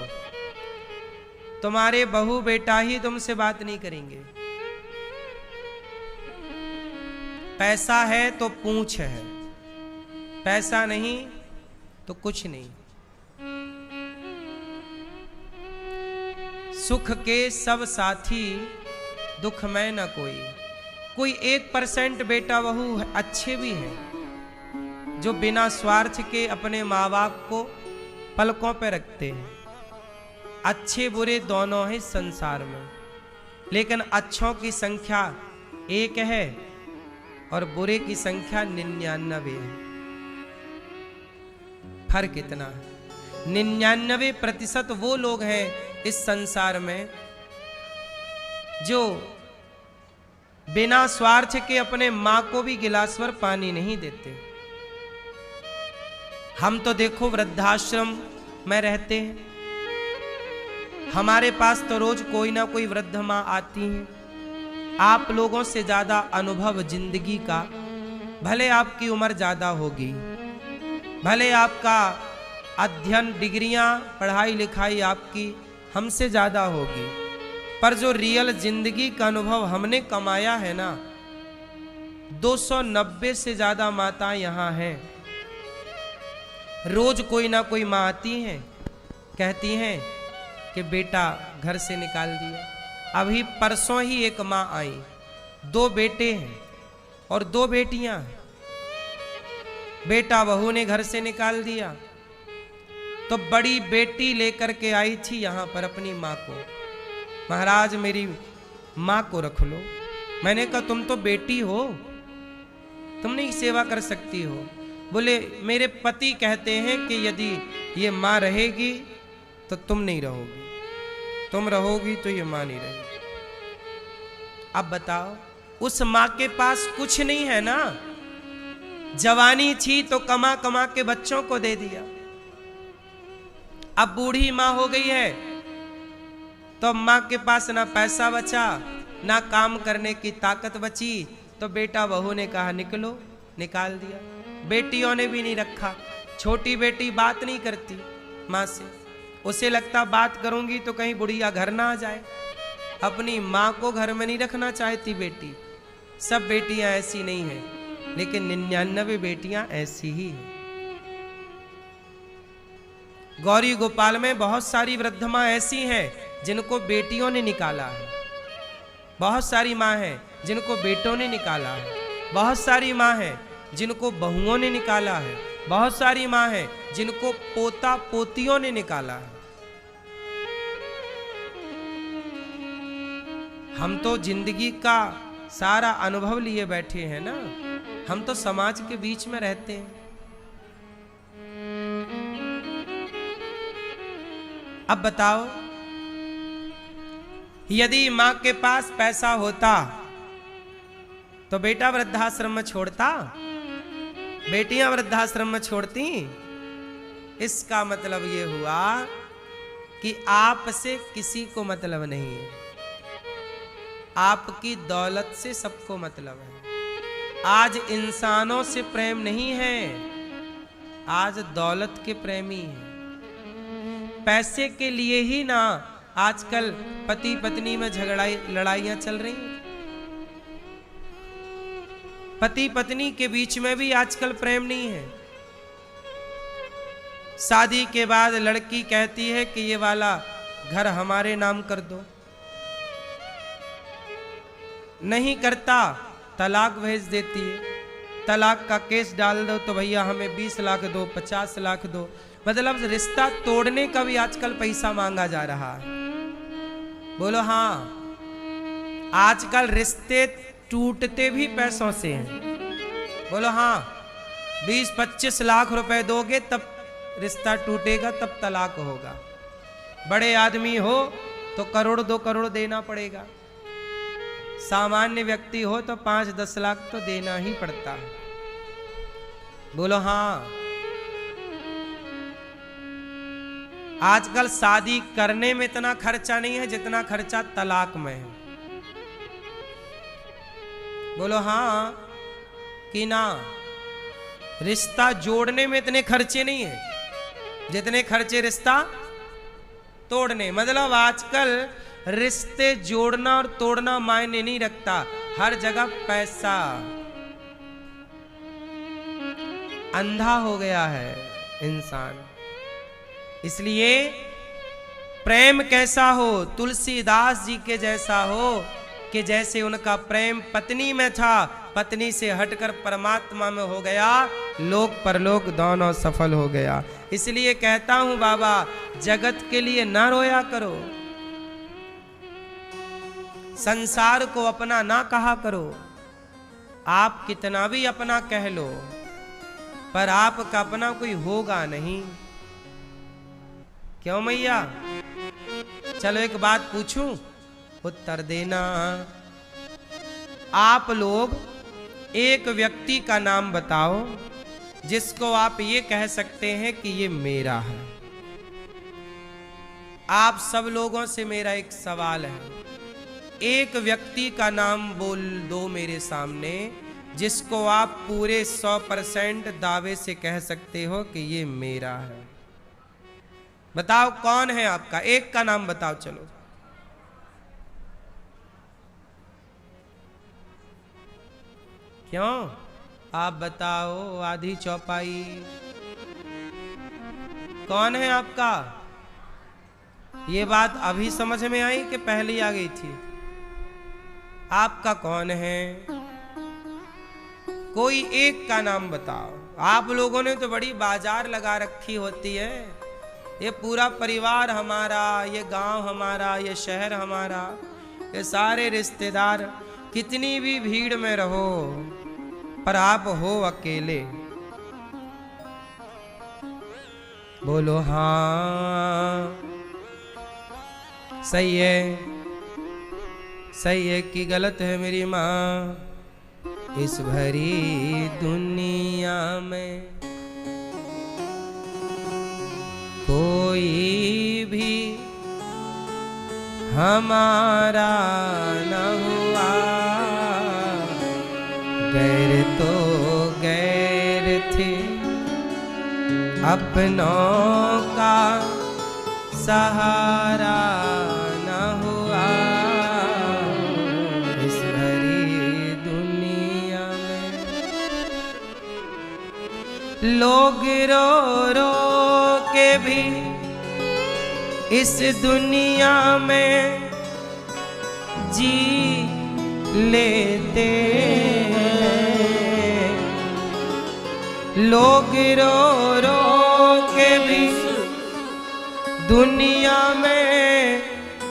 तुम्हारे बहू बेटा ही तुमसे बात नहीं करेंगे। पैसा है तो पूंछ है, पैसा नहीं तो कुछ नहीं। सुख के सब साथी, दुख में न कोई। कोई 1% बेटा बहू अच्छे भी हैं जो बिना स्वार्थ के अपने माँ बाप को पलकों पर रखते हैं। अच्छे बुरे दोनों हैं संसार में, लेकिन अच्छों की संख्या 1 है और बुरे की संख्या 99 है। फर्क कितना है? 99% वो लोग हैं इस संसार में जो बिना स्वार्थ के अपने माँ को भी गिलास भर पानी नहीं देते। हम तो देखो वृद्धाश्रम में रहते हैं, हमारे पास तो रोज कोई ना कोई वृद्ध माँ आती है। आप लोगों से ज्यादा अनुभव जिंदगी का, भले आपकी उम्र ज्यादा होगी, भले आपका अध्ययन डिग्रियां पढ़ाई लिखाई आपकी हमसे ज्यादा होगी, पर जो रियल जिंदगी का अनुभव हमने कमाया है ना, 290 से ज्यादा माताएं यहाँ हैं। रोज कोई ना कोई माँ आती हैं, कहती हैं कि बेटा घर से निकाल दिया। अभी परसों ही एक माँ आई, 2 बेटे हैं और 2 बेटियां हैं। बेटा बहू ने घर से निकाल दिया तो बड़ी बेटी लेकर के आई थी यहाँ पर अपनी माँ को। महाराज मेरी माँ को रख लो। मैंने कहा तुम तो बेटी हो, तुम नहीं सेवा कर सकती हो। बोले मेरे पति कहते हैं कि यदि ये माँ रहेगी तो तुम नहीं रहोगी, तुम रहोगी तो ये माँ नहीं रहेगी। अब बताओ, उस माँ के पास कुछ नहीं है ना, जवानी थी तो कमा कमा के बच्चों को दे दिया। अब बूढ़ी माँ हो गई है तो माँ के पास ना पैसा बचा ना काम करने की ताकत बची, तो बेटा बहू ने कहा निकलो, निकाल दिया। बेटियों ने भी नहीं रखा। छोटी बेटी बात नहीं करती माँ से, उसे लगता बात करूंगी तो कहीं बुढ़िया घर ना आ जाए। अपनी माँ को घर में नहीं रखना चाहती बेटी। सब बेटियां ऐसी नहीं हैं, लेकिन 99 बेटियां ऐसी ही हैं। गौरी गोपाल में बहुत सारी वृद्ध माँ ऐसी हैं जिनको बेटियों ने निकाला है, बहुत सारी माँ हैं जिनको बेटों ने निकाला है, बहुत सारी माँ हैं जिनको बहुओं ने निकाला है, बहुत सारी माँ हैं जिनको पोता पोतियों ने निकाला है। हम तो जिंदगी का सारा अनुभव लिए बैठे हैं ना, हम तो समाज के बीच में रहते हैं। अब बताओ, यदि मां के पास पैसा होता तो बेटा वृद्धाश्रम में छोड़ता, बेटियां वृद्धाश्रम में छोड़ती। इसका मतलब ये हुआ कि आपसे किसी को मतलब नहीं है, आपकी दौलत से सबको मतलब है। आज इंसानों से प्रेम नहीं है, आज दौलत के प्रेमी हैं। पैसे के लिए ही ना आजकल पति पत्नी में लड़ाइयां चल रही हैं। पति पत्नी के बीच में भी आजकल प्रेम नहीं है। शादी के बाद लड़की कहती है कि ये वाला घर हमारे नाम कर दो, नहीं करता तलाक भेज देती है। तलाक का केस डाल दो तो भैया हमें 20 लाख दो, 50 लाख दो। मतलब रिश्ता तोड़ने का भी आजकल पैसा मांगा जा रहा है। बोलो हाँ, आजकल रिश्ते टूटते भी पैसों से हैं। बोलो हाँ, 20-25 लाख रुपए दोगे तब रिश्ता टूटेगा, तब तलाक होगा। बड़े आदमी हो तो 1-2 करोड़ देना पड़ेगा, सामान्य व्यक्ति हो तो 5-10 लाख तो देना ही पड़ता है। बोलो हाँ, आजकल शादी करने में इतना खर्चा नहीं है जितना खर्चा तलाक में है। बोलो हाँ कि ना, रिश्ता जोड़ने में इतने खर्चे नहीं है जितने खर्चे रिश्ता तोड़ने। मतलब आजकल रिश्ते जोड़ना और तोड़ना मायने नहीं रखता, हर जगह पैसा। अंधा हो गया है इंसान। इसलिए प्रेम कैसा हो, तुलसीदास जी के जैसा हो कि जैसे उनका प्रेम पत्नी में था, पत्नी से हटकर परमात्मा में हो गया, लोक परलोक दोनों सफल हो गया। इसलिए कहता हूं बाबा, जगत के लिए ना रोया करो, संसार को अपना ना कहा करो। आप कितना भी अपना कह लो, पर आपका अपना कोई होगा नहीं। क्यों मैया? चलो एक बात पूछूं, उत्तर देना। आप लोग एक व्यक्ति का नाम बताओ जिसको आप ये कह सकते हैं कि ये मेरा है। आप सब लोगों से मेरा एक सवाल है, एक व्यक्ति का नाम बोल दो मेरे सामने जिसको आप पूरे 100% दावे से कह सकते हो कि ये मेरा है। बताओ कौन है आपका, एक का नाम बताओ। चलो क्यों? आप बताओ, आधी चौपाई। कौन है आपका? ये बात अभी समझ में आई कि पहले ही आ गई थी? आपका कौन है? कोई एक का नाम बताओ। आप लोगों ने तो बड़ी बाजार लगा रखी होती है ये पूरा परिवार हमारा, ये गांव हमारा, ये शहर हमारा, ये सारे रिश्तेदार, कितनी भी भीड़ में रहो पर आप हो अकेले। बोलो हाँ, सही है, सही है कि गलत है मेरी माँ। इस भरी दुनिया में कोई भी हमारा न हुआ, गैर तो गैर थे, अपनों का सहारा न हुआ। इस भरी दुनिया में लोग रो रो के भी इस दुनिया में जी लेते हैं। लोग रो रो के भी दुनिया में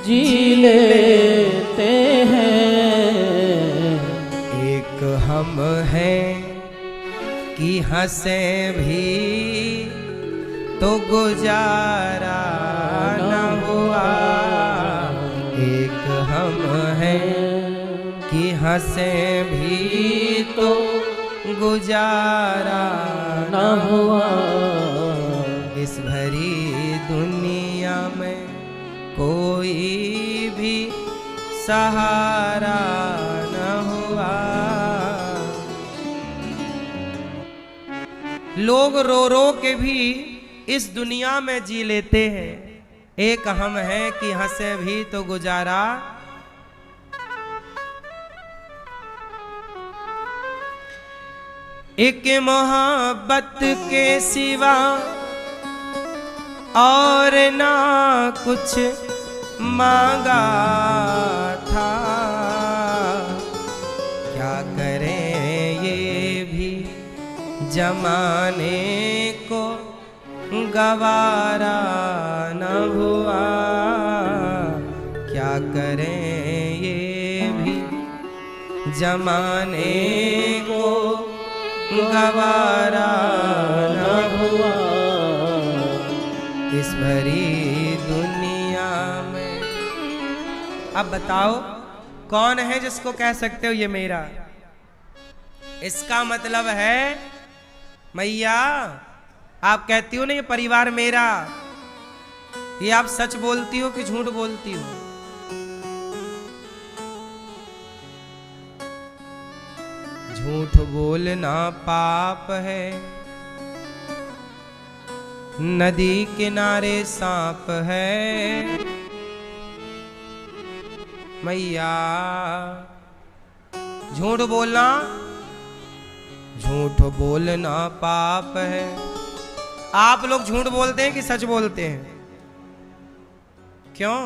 जी लेते हैं। एक हम हैं कि हंसे भी तो गुजारा न हुआ। एक हम हैं कि हंसे भी तो गुजारा न हुआ। इस भरी दुनिया में कोई भी सहारा न हुआ। लोग रो रो के भी इस दुनिया में जी लेते हैं। एक हम हैं कि हंसे भी तो गुजारा। एक मोहब्बत के सिवा और ना कुछ मांगा था। क्या करें ये भी जमाने को गवारा न हुआ। क्या करें ये भी जमाने को गवारा न हुआ। इस भरी दुनिया में अब बताओ कौन है जिसको कह सकते हो ये मेरा? इसका मतलब है मैया आप कहती हो ना ये परिवार मेरा, ये आप सच बोलती हो कि झूठ बोलती हो? झूठ बोलना पाप है, नदी किनारे सांप है। मैया झूठ बोलना, झूठ बोलना पाप है। आप लोग झूठ बोलते हैं कि सच बोलते हैं? क्यों?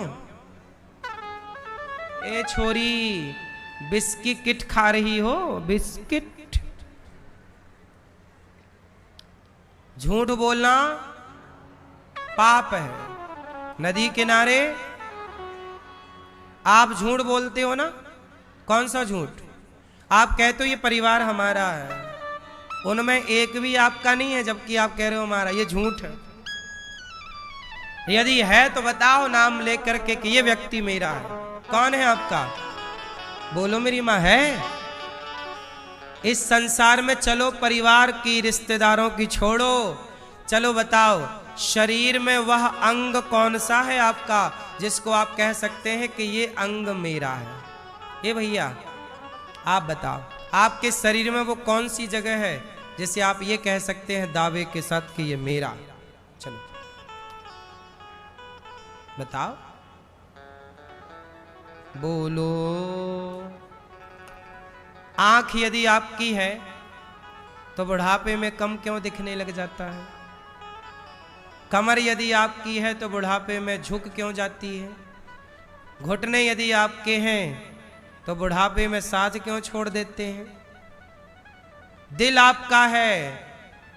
ए छोरी बिस्किट खा रही हो? बिस्किट। झूठ बोलना पाप है, नदी किनारे आप झूठ बोलते हो ना? कौन सा झूठ? आप कहते हो ये परिवार हमारा है, उनमें एक भी आपका नहीं है, जबकि आप कह रहे हो हमारा। ये झूठ है। यदि है तो बताओ नाम लेकर के कि ये व्यक्ति मेरा है। कौन है आपका? बोलो मेरी माँ है। इस संसार में चलो परिवार की, रिश्तेदारों की छोड़ो, चलो बताओ शरीर में वह अंग कौन सा है आपका जिसको आप कह सकते हैं कि ये अंग मेरा है? ये भैया आप बताओ आपके शरीर में वो कौन सी जगह है जिसे आप ये कह सकते हैं दावे के साथ कि ये मेरा? चलो बताओ, बोलो। आंख यदि आपकी है तो बुढ़ापे में कम क्यों दिखने लग जाता है? कमर यदि आपकी है तो बुढ़ापे में झुक क्यों जाती है? घुटने यदि आपके हैं तो बुढ़ापे में साथ क्यों छोड़ देते हैं? दिल आपका है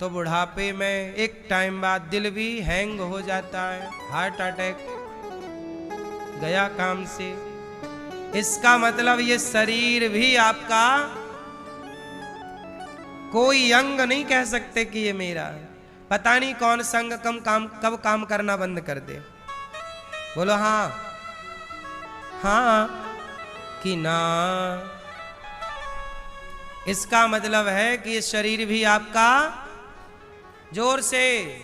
तो बुढ़ापे में एक टाइम बाद दिल भी हैंग हो जाता है, हार्ट अटैक, गया काम से। इसका मतलब ये शरीर भी आपका कोई अंग नहीं कह सकते कि ये मेरा है। पता नहीं कौन संग कब काम करना बंद कर दे। बोलो हाँ हाँ कि ना। इसका मतलब है कि ये शरीर भी आपका, जोर से,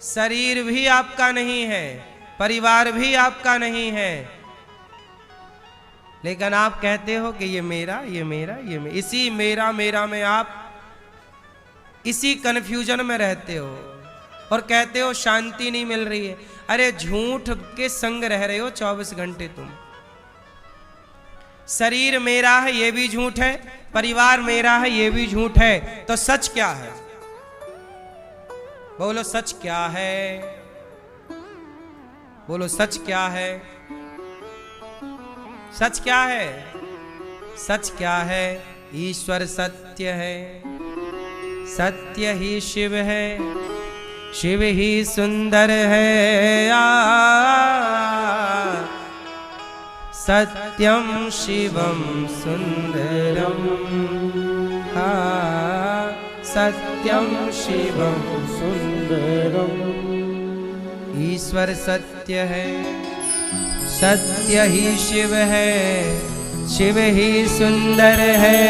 शरीर भी आपका नहीं है, परिवार भी आपका नहीं है, लेकिन आप कहते हो कि ये मेरा, ये मेरा, ये मेरा। इसी मेरा मेरा में आप इसी कन्फ्यूजन में रहते हो और कहते हो शांति नहीं मिल रही है। अरे झूठ के संग रह रहे हो 24 घंटे तुम। शरीर मेरा है ये भी झूठ है, परिवार मेरा है ये भी झूठ है, तो सच क्या है? बोलो सच क्या है? बोलो सच क्या है? सच क्या है? सच क्या है? ईश्वर सत्य है, सत्य ही शिव है, शिव ही सुंदर है। सत्यम शिवम सुंदरम, सत्यम शिवम सुंदरम। ईश्वर सत्य है, सत्य ही शिव है, शिव ही सुंदर है।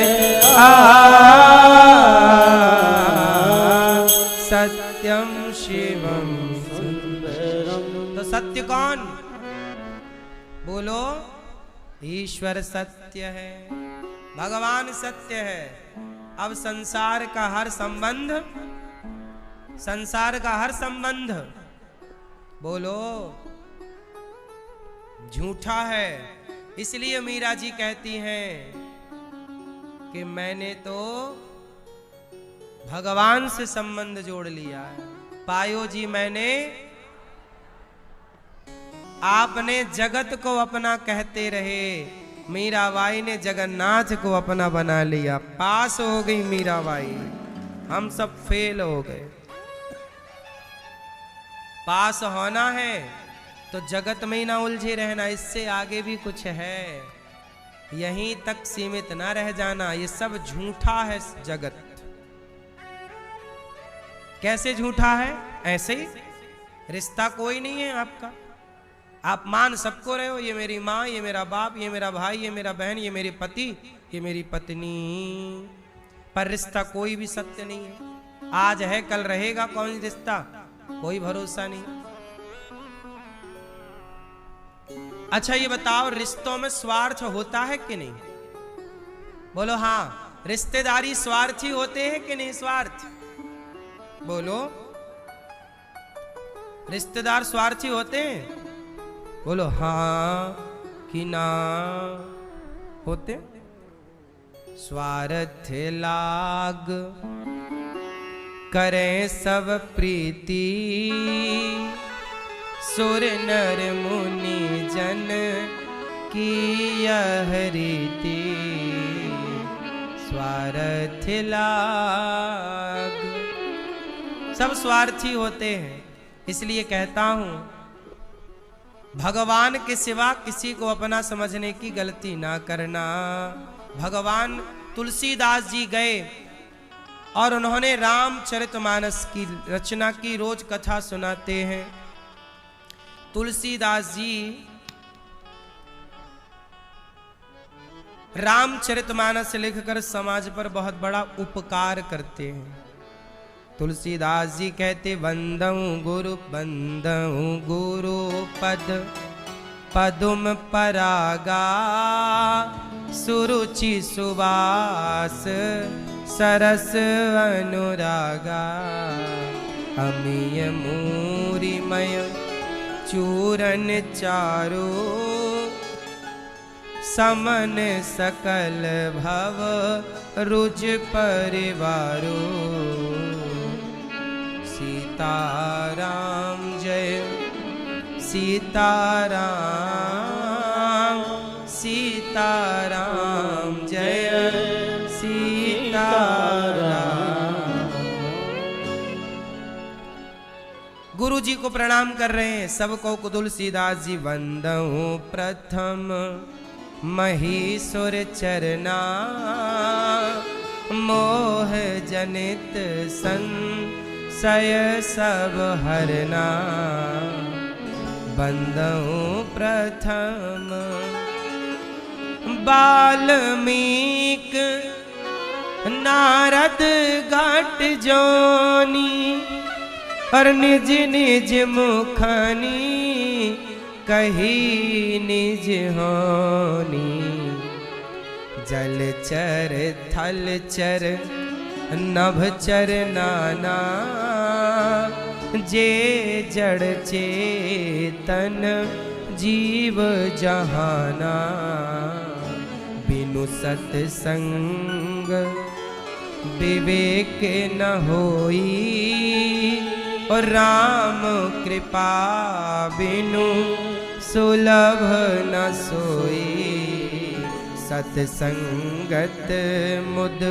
सत्यम शिवम सुंदरम। तो सत्य कौन? बोलो ईश्वर सत्य है, भगवान सत्य है। अब संसार का हर संबंध, संसार का हर संबंध बोलो झूठा है। इसलिए मीरा जी कहती हैं कि मैंने तो भगवान से संबंध जोड़ लिया है। पायो जी मैंने, आपने जगत को अपना कहते रहे, मीराबाई ने जगन्नाथ को अपना बना लिया। पास हो गई मीराबाई, हम सब फेल हो गए। पास होना है तो जगत में ही ना उलझे रहना, इससे आगे भी कुछ है, यहीं तक सीमित ना रह जाना। ये सब झूठा है जगत। कैसे झूठा है? ऐसे ही रिश्ता कोई नहीं है आपका, आप मान सबको रहे हो, ये मेरी माँ, ये मेरा बाप, ये मेरा भाई, ये मेरा बहन, ये मेरे पति, ये मेरी पत्नी, पर रिश्ता कोई भी सत्य नहीं है। आज है कल रहेगा, कौन रिश्ता? कोई भरोसा नहीं। अच्छा ये बताओ, रिश्तों में स्वार्थ होता है कि नहीं? बोलो हाँ। रिश्तेदारी स्वार्थी होते हैं कि नहीं? स्वार्थ बोलो। रिश्तेदार स्वार्थी होते हैं? बोलो हाँ कि ना होते? स्वार्थ लाग करें सब प्रीति, सुर नर मुनि जन की यह रीति। स्वार्थ लाग, सब स्वार्थी होते हैं। इसलिए कहता हूं, भगवान के सिवा किसी को अपना समझने की गलती ना करना। भगवान तुलसीदास जी गए और उन्होंने रामचरितमानस की रचना की, रोज कथा सुनाते हैं। तुलसीदास जी रामचरितमानस लिखकर समाज पर बहुत बड़ा उपकार करते हैं। तुलसीदास जी कहते, वंदऊ गुरु पद पदुम परागा, सुरुचि सुवास सरस अनुरागा। अमीय मूरिमय चूरन चारो, समन सकल भव रुज परिवारो। सीताराम जय सीताराम, सीताराम जय सीताराम। जी को प्रणाम कर रहे हैं। सबको तुलसीदास जी वंदहु प्रथम महीसुर चरना, मोह जनित संशय सब हरना। वंदहु प्रथम वाल्मीक नारद घट जोनी, और निज निज मुखनी कही निज होनी। जलचर थलचर नभचर नाना, जे जड़ चेतन जीव जहाना। बिनु सत्संग विवेक न होई, और राम कृपा बिनु सुलभ न सोई। सत्संगत मुद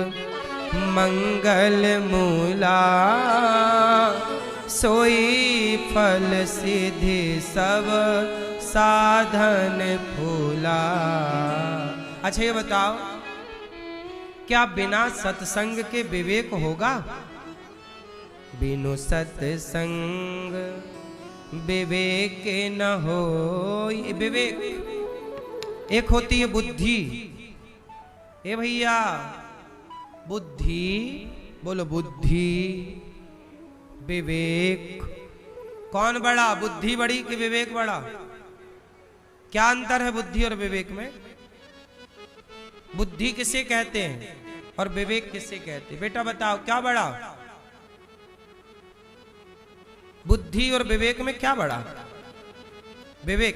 मंगल मूला, सोई फल सिद्धि सब साधन फूला। अच्छा ये बताओ, क्या बिना सत्संग के विवेक होगा? बिनु सत्संग विवेक न हो। विवेक एक होती है बुद्धि। ए भैया, बुद्धि बोलो, बुद्धि विवेक कौन बड़ा? बुद्धि बड़ी कि विवेक बड़ा? क्या अंतर है बुद्धि और विवेक में? बुद्धि किसे कहते हैं और विवेक किसे कहते हैं? बेटा बताओ, क्या बड़ा? बुद्धि और विवेक में क्या बड़ा? विवेक।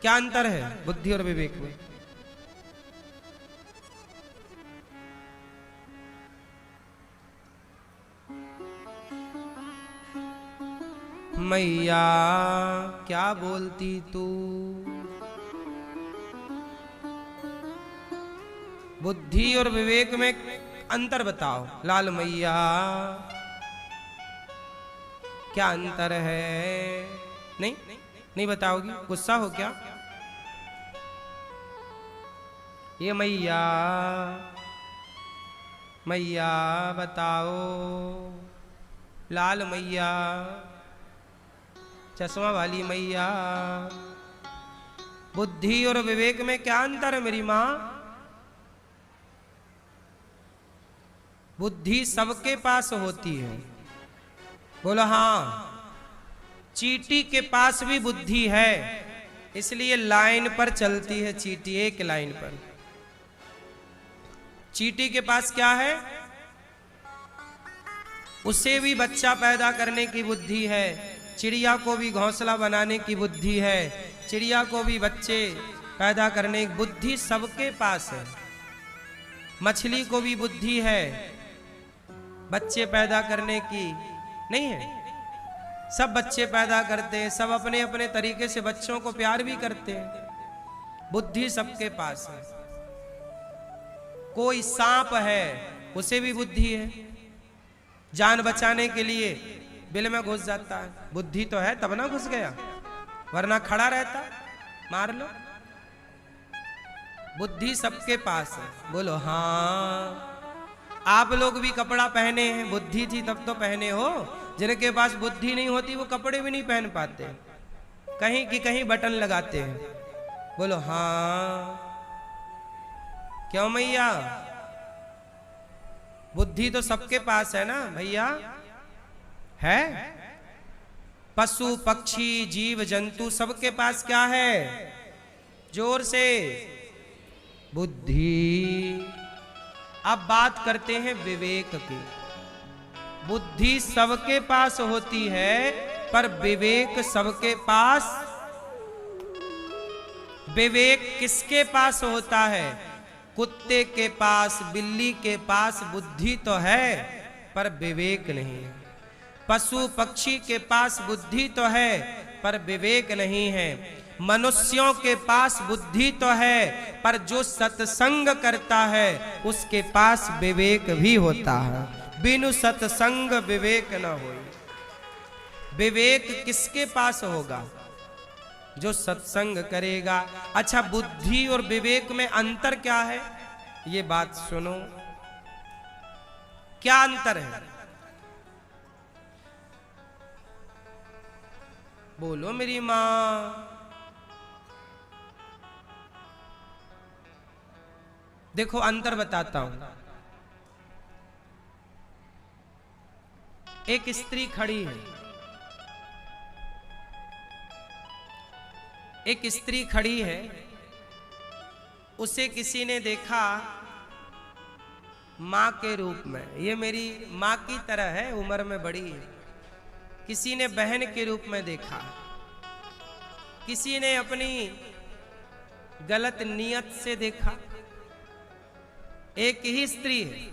क्या अंतर है बुद्धि और विवेक में? मैया क्या बोलती तू? बुद्धि और विवेक में अंतर बताओ। लाल मैया क्या अंतर है? नहीं बताओगी? गुस्सा हो क्या? ये मैया बताओ। लाल मैया, चश्मा वाली मैया, बुद्धि और विवेक में क्या अंतर है मेरी मां? बुद्धि सबके पास होती है। बोलो हाँ। चींटी के पास भी बुद्धि है, इसलिए लाइन पर चलती है चींटी, एक लाइन पर। चींटी के पास क्या है? उसे भी बच्चा पैदा करने की बुद्धि है, चिड़िया को भी घोंसला बनाने की बुद्धि है, चिड़िया को भी बच्चे पैदा करने की बुद्धि सबके पास है। मछली को भी बुद्धि है, बच्चे पैदा करने की नहीं है? सब बच्चे पैदा करते हैं, सब अपने अपने तरीके से बच्चों को प्यार भी करते हैं। बुद्धि सबके पास है। कोई सांप है, उसे भी बुद्धि है, जान बचाने के लिए बिल में घुस जाता है। बुद्धि तो है तब ना घुस गया, वरना खड़ा रहता, मार लो। बुद्धि सबके पास है। बोलो हाँ। आप लोग भी कपड़ा पहने हैं, बुद्धि थी तब तो पहने हो। जिनके पास बुद्धि नहीं होती वो कपड़े भी नहीं पहन पाते, कहीं की कहीं बटन लगाते हैं। बोलो हाँ। क्यों मैया? बुद्धि तो सबके पास है ना भैया, है? पशु पक्षी जीव जंतु सबके पास क्या है? जोर से, बुद्धि। अब बात करते हैं विवेक की। बुद्धि सबके पास होती है, पर विवेक सबके पास। विवेक किसके पास होता है? कुत्ते के पास, बिल्ली के पास बुद्धि तो है, पर विवेक नहीं है। पशु पक्षी के पास बुद्धि तो है, पर विवेक नहीं है। मनुष्यों के पास बुद्धि तो है, पर जो सत्संग करता है उसके पास विवेक भी होता है। बिनु सत्संग विवेक न हो। विवेक किसके पास होगा? जो सत्संग करेगा। अच्छा, बुद्धि और विवेक में अंतर क्या है? ये बात सुनो, क्या अंतर है? बोलो मेरी मां। देखो अंतर बताता हूं। एक स्त्री खड़ी है, एक स्त्री खड़ी है, उसे किसी ने देखा मां के रूप में, ये मेरी मां की तरह है, उम्र में बड़ी है। किसी ने बहन के रूप में देखा, किसी ने अपनी गलत नियत से देखा। एक ही स्त्री है,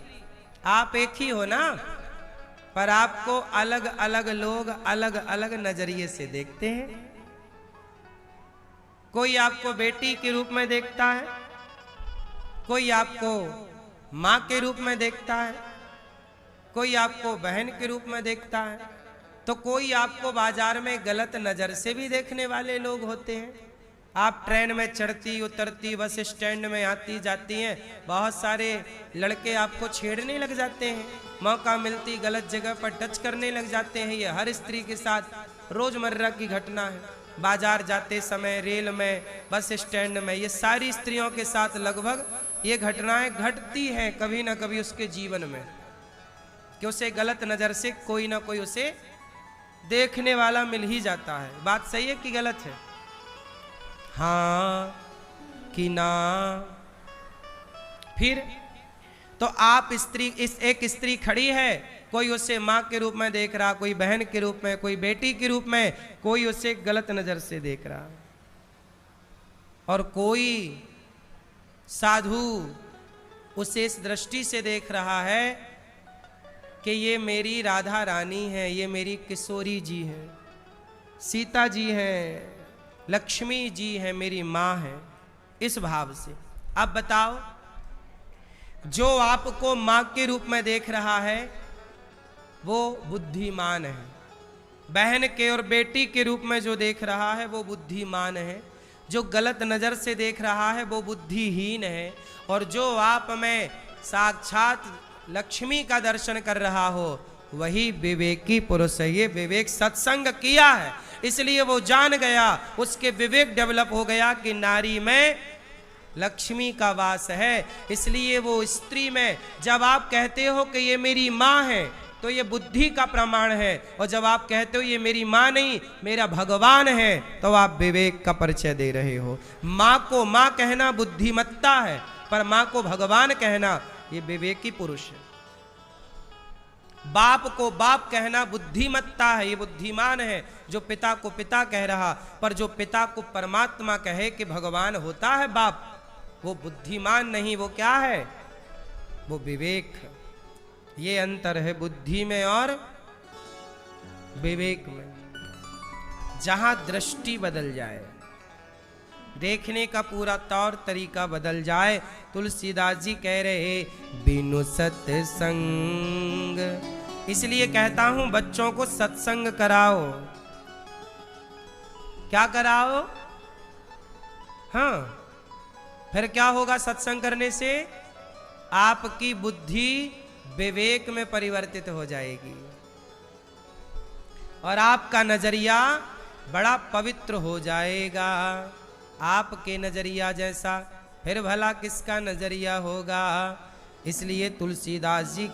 आप एक ही हो ना, पर आपको अलग अलग लोग अलग अलग नजरिए से देखते हैं। कोई आपको बेटी के रूप में देखता है, कोई आपको मां के रूप में देखता है, कोई आपको बहन के रूप में देखता है, तो कोई आपको बाजार में गलत नजर से भी देखने वाले लोग होते हैं। आप ट्रेन में चढ़ती उतरती, बस स्टैंड में आती जाती हैं, बहुत सारे लड़के आपको छेड़ने लग जाते हैं, मौका मिलती गलत जगह पर टच करने लग जाते हैं। ये हर स्त्री के साथ रोजमर्रा की घटना है। बाजार जाते समय, रेल में, बस स्टैंड में, ये सारी स्त्रियों के साथ लगभग ये घटनाएं घटती हैं कभी ना कभी उसके जीवन में, कि उसे गलत नजर से कोई ना कोई उसे देखने वाला मिल ही जाता है। बात सही है कि गलत है? हाँ कि ना? फिर तो आप स्त्री, इस एक स्त्री खड़ी है, कोई उसे मां के रूप में देख रहा, कोई बहन के रूप में, कोई बेटी के रूप में, कोई उसे गलत नजर से देख रहा, और कोई साधु उसे इस दृष्टि से देख रहा है कि ये मेरी राधा रानी है, ये मेरी किशोरी जी है, सीता जी है, लक्ष्मी जी है, मेरी मां है, इस भाव से। अब बताओ, जो आपको मां के रूप में देख रहा है वो बुद्धिमान है, बहन के और बेटी के रूप में जो देख रहा है वो बुद्धिमान है, जो गलत नजर से देख रहा है वो बुद्धिहीन है, और जो आप में साक्षात लक्ष्मी का दर्शन कर रहा हो वही विवेकी पुरुष है। ये विवेक सत्संग किया है, इसलिए वो जान गया, उसके विवेक डेवलप हो गया कि नारी में लक्ष्मी का वास है। इसलिए वो स्त्री में, जब आप कहते हो कि ये मेरी मां है तो ये बुद्धि का प्रमाण है, और जब आप कहते हो ये मेरी मां नहीं मेरा भगवान है, तो आप विवेक का परिचय दे रहे हो। मां को मां कहना बुद्धिमत्ता है, पर मां को भगवान कहना ये विवेकी पुरुष है। बाप को बाप कहना बुद्धिमत्ता है, ये बुद्धिमान है जो पिता को पिता कह रहा, पर जो पिता को परमात्मा कहे कि भगवान होता है बाप, वो बुद्धिमान नहीं, वो क्या है? वो विवेक। ये अंतर है बुद्धि में और विवेक में। जहां दृष्टि बदल जाए, देखने का पूरा तौर तरीका बदल जाए। तुलसीदास जी कह रहे बिनु सत्संग, इसलिए कहता हूं बच्चों को सत्संग कराओ। क्या कराओ? हाँ, फिर क्या होगा सत्संग करने से? आपकी बुद्धि विवेक में परिवर्तित हो जाएगी और आपका नजरिया बड़ा पवित्र हो जाएगा। आपके नजरिया जैसा फिर भला किसका नजरिया होगा? इसलिए तुलसीदास जी